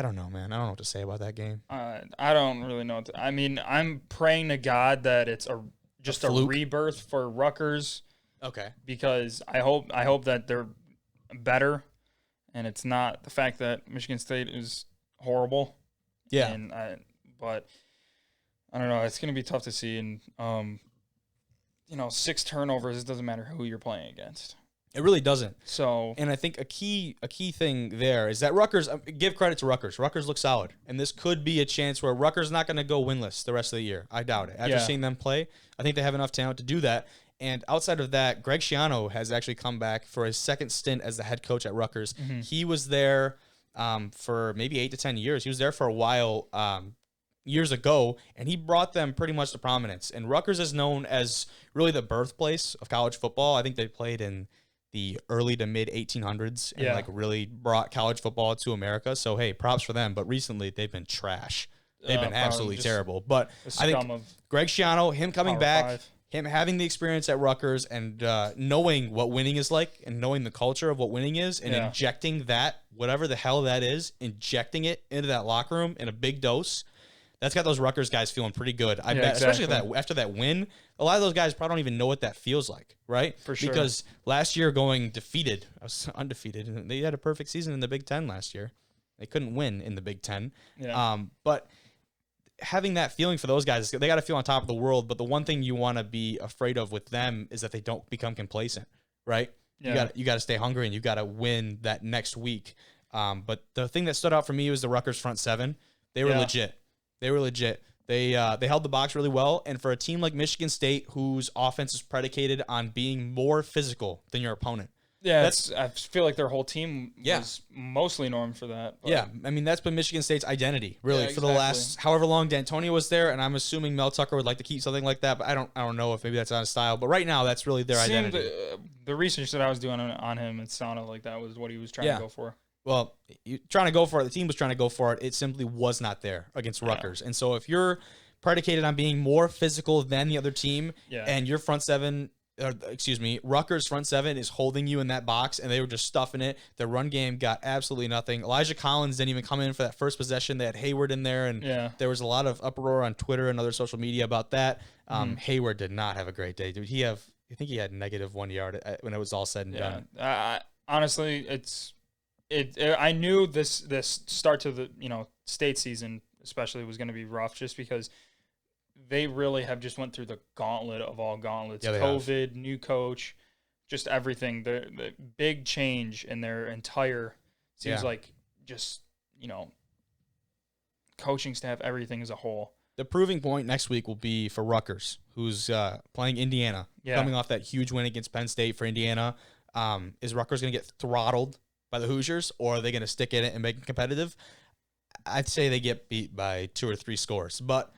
don't know, man. I don't know what to say about that game. I don't really know. I mean, I'm praying to God that it's just a rebirth for Rutgers. Okay. Because I hope that they're better, and it's not the fact that Michigan State is horrible. Yeah. But I don't know. It's going to be tough to see. And 6 turnovers. It doesn't matter who you're playing against. It really doesn't. So, and I think a key thing there is that Rutgers, give credit to Rutgers. Rutgers looks solid, and this could be a chance where Rutgers is not going to go winless the rest of the year. I doubt it. After seeing them play, I think they have enough talent to do that. And outside of that, Greg Schiano has actually come back for his second stint as the head coach at Rutgers. Mm-hmm. He was there for maybe 8 to 10 years. He was there for a while years ago, and he brought them pretty much to prominence. And Rutgers is known as really the birthplace of college football. I think they played in the early to mid 1800s and really brought college football to America. So, hey, props for them. But recently they've been trash. They've been absolutely terrible. But I think Greg Schiano, him coming back, him having the experience at Rutgers and knowing what winning is like and knowing the culture of what winning is and injecting that, whatever the hell that is, injecting it into that locker room in a big dose, That's got those Rutgers guys feeling pretty good. I bet, especially after that win, a lot of those guys probably don't even know what that feels like, right? For sure. Because last year going defeated, I was undefeated, and they had a perfect season in the Big Ten last year. They couldn't win in the Big Ten. Yeah. But having that feeling for those guys, they got to feel on top of the world. But the one thing you want to be afraid of with them is that they don't become complacent, right? Yeah. You got to stay hungry, and you got to win that next week. But the thing that stood out for me was the Rutgers front seven. They were legit. They were legit. They held the box really well. And for a team like Michigan State, whose offense is predicated on being more physical than your opponent. Yeah, I feel like their whole team was mostly normed for that. But. Yeah, I mean, that's been Michigan State's identity, really, for the last however long D'Antonio was there, and I'm assuming Mel Tucker would like to keep something like that, but I don't know if maybe that's not his style. But right now, that's really their identity. The research that I was doing on him, it sounded like that was what he was trying to go for. Well, trying to go for it, the team was trying to go for it. It simply was not there against Rutgers. And so if you're predicated on being more physical than the other team, and your front seven – Rutgers front seven is holding you in that box, and they were just stuffing it. The run game got absolutely nothing. Elijah Collins didn't even come in for that first possession. They had Hayward in there, and there was a lot of uproar on Twitter and other social media about that. Hayward did not have a great day. Did he have? I think he had -1 yard when it was all said and done. Honestly, I knew this start to the state season especially was going to be rough, just because they really have just went through the gauntlet of all gauntlets. COVID, new coach, just everything. The big change in their entire seems like just, coaching staff, everything as a whole. The proving point next week will be for Rutgers, who's playing Indiana, coming off that huge win against Penn State for Indiana. Is Rutgers going to get throttled by the Hoosiers, or are they going to stick in it and make it competitive? I'd say they get beat by 2 or 3 scores, but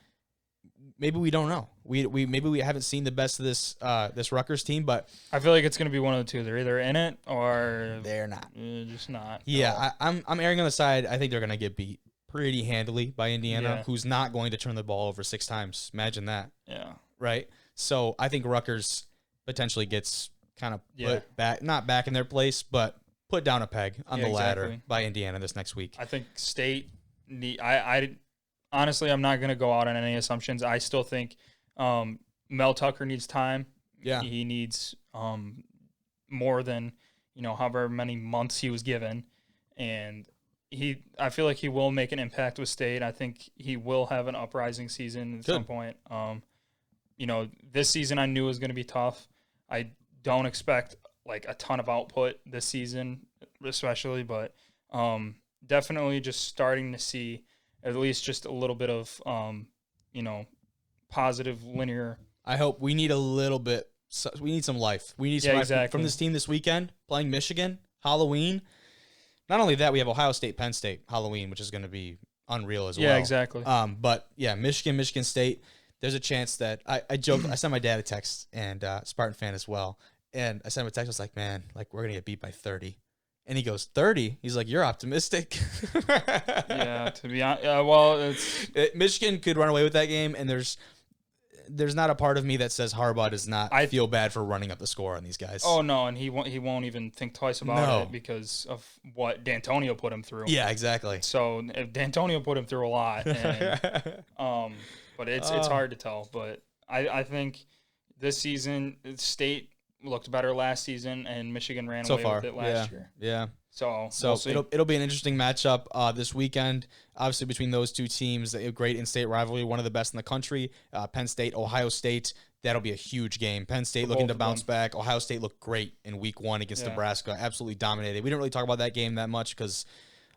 maybe we don't know. Maybe we haven't seen the best of this Rutgers team, but I feel like it's going to be one of the two. They're either in it or they're not. Just not. Yeah, I'm erring on the side. I think they're going to get beat pretty handily by Indiana, who's not going to turn the ball over 6 times. Imagine that. Yeah. Right? So I think Rutgers potentially gets kind of put back, not back in their place, but put down a peg on the ladder by Indiana this next week. I think State honestly, I'm not going to go out on any assumptions. I still think Mel Tucker needs time. Yeah. He needs more than, however many months he was given. And I feel like he will make an impact with State. I think he will have an uprising season at some point. This season I knew was going to be tough. I don't expect like a ton of output this season, especially, but definitely just starting to see at least just a little bit of, positive linear. I hope we need a little bit. We need some life. We need some life from this team this weekend, playing Michigan, Halloween. Not only that, we have Ohio State, Penn State, Halloween, which is going to be unreal as well. Yeah, exactly. But yeah, Michigan State, there's a chance that I joked. I sent my dad a text, and Spartan fan as well. And I sent him a text. I was like, man, we're going to get beat by 30. And he goes, 30? He's like, you're optimistic. Yeah, to be honest, Michigan could run away with that game, and there's not a part of me that says Harbaugh does not feel bad for running up the score on these guys. Oh, no, and he won't even think twice about it because of what D'Antonio put him through. Yeah, exactly. So if D'Antonio put him through a lot, and, but it's hard to tell. But I think this season, State looked better last season, and Michigan ran away with it last year. Yeah. So we'll it'll be an interesting matchup this weekend. Obviously, between those two teams, a great in-state rivalry, one of the best in the country. Penn State, Ohio State. That'll be a huge game. Penn State looking to bounce back. Ohio State looked great in Week 1 against Nebraska. Absolutely dominated. We didn't really talk about that game that much because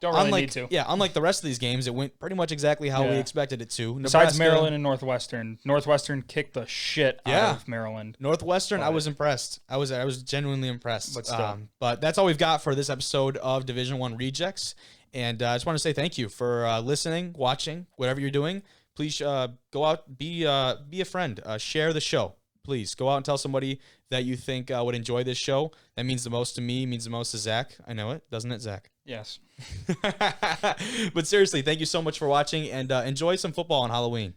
don't really need to. Yeah, unlike the rest of these games, it went pretty much exactly how we expected it to. Besides Maryland and Northwestern. Northwestern kicked the shit out of Maryland. Northwestern, I was impressed. I was genuinely impressed. But still. But that's all we've got for this episode of Division I Rejects. And I just want to say thank you for listening, watching, whatever you're doing. Please go out, be a friend, share the show. Please go out and tell somebody that you think would enjoy this show. That means the most to me, means the most to Zach. I know it, doesn't it, Zach? Yes. But seriously, thank you so much for watching, and enjoy some football on Halloween.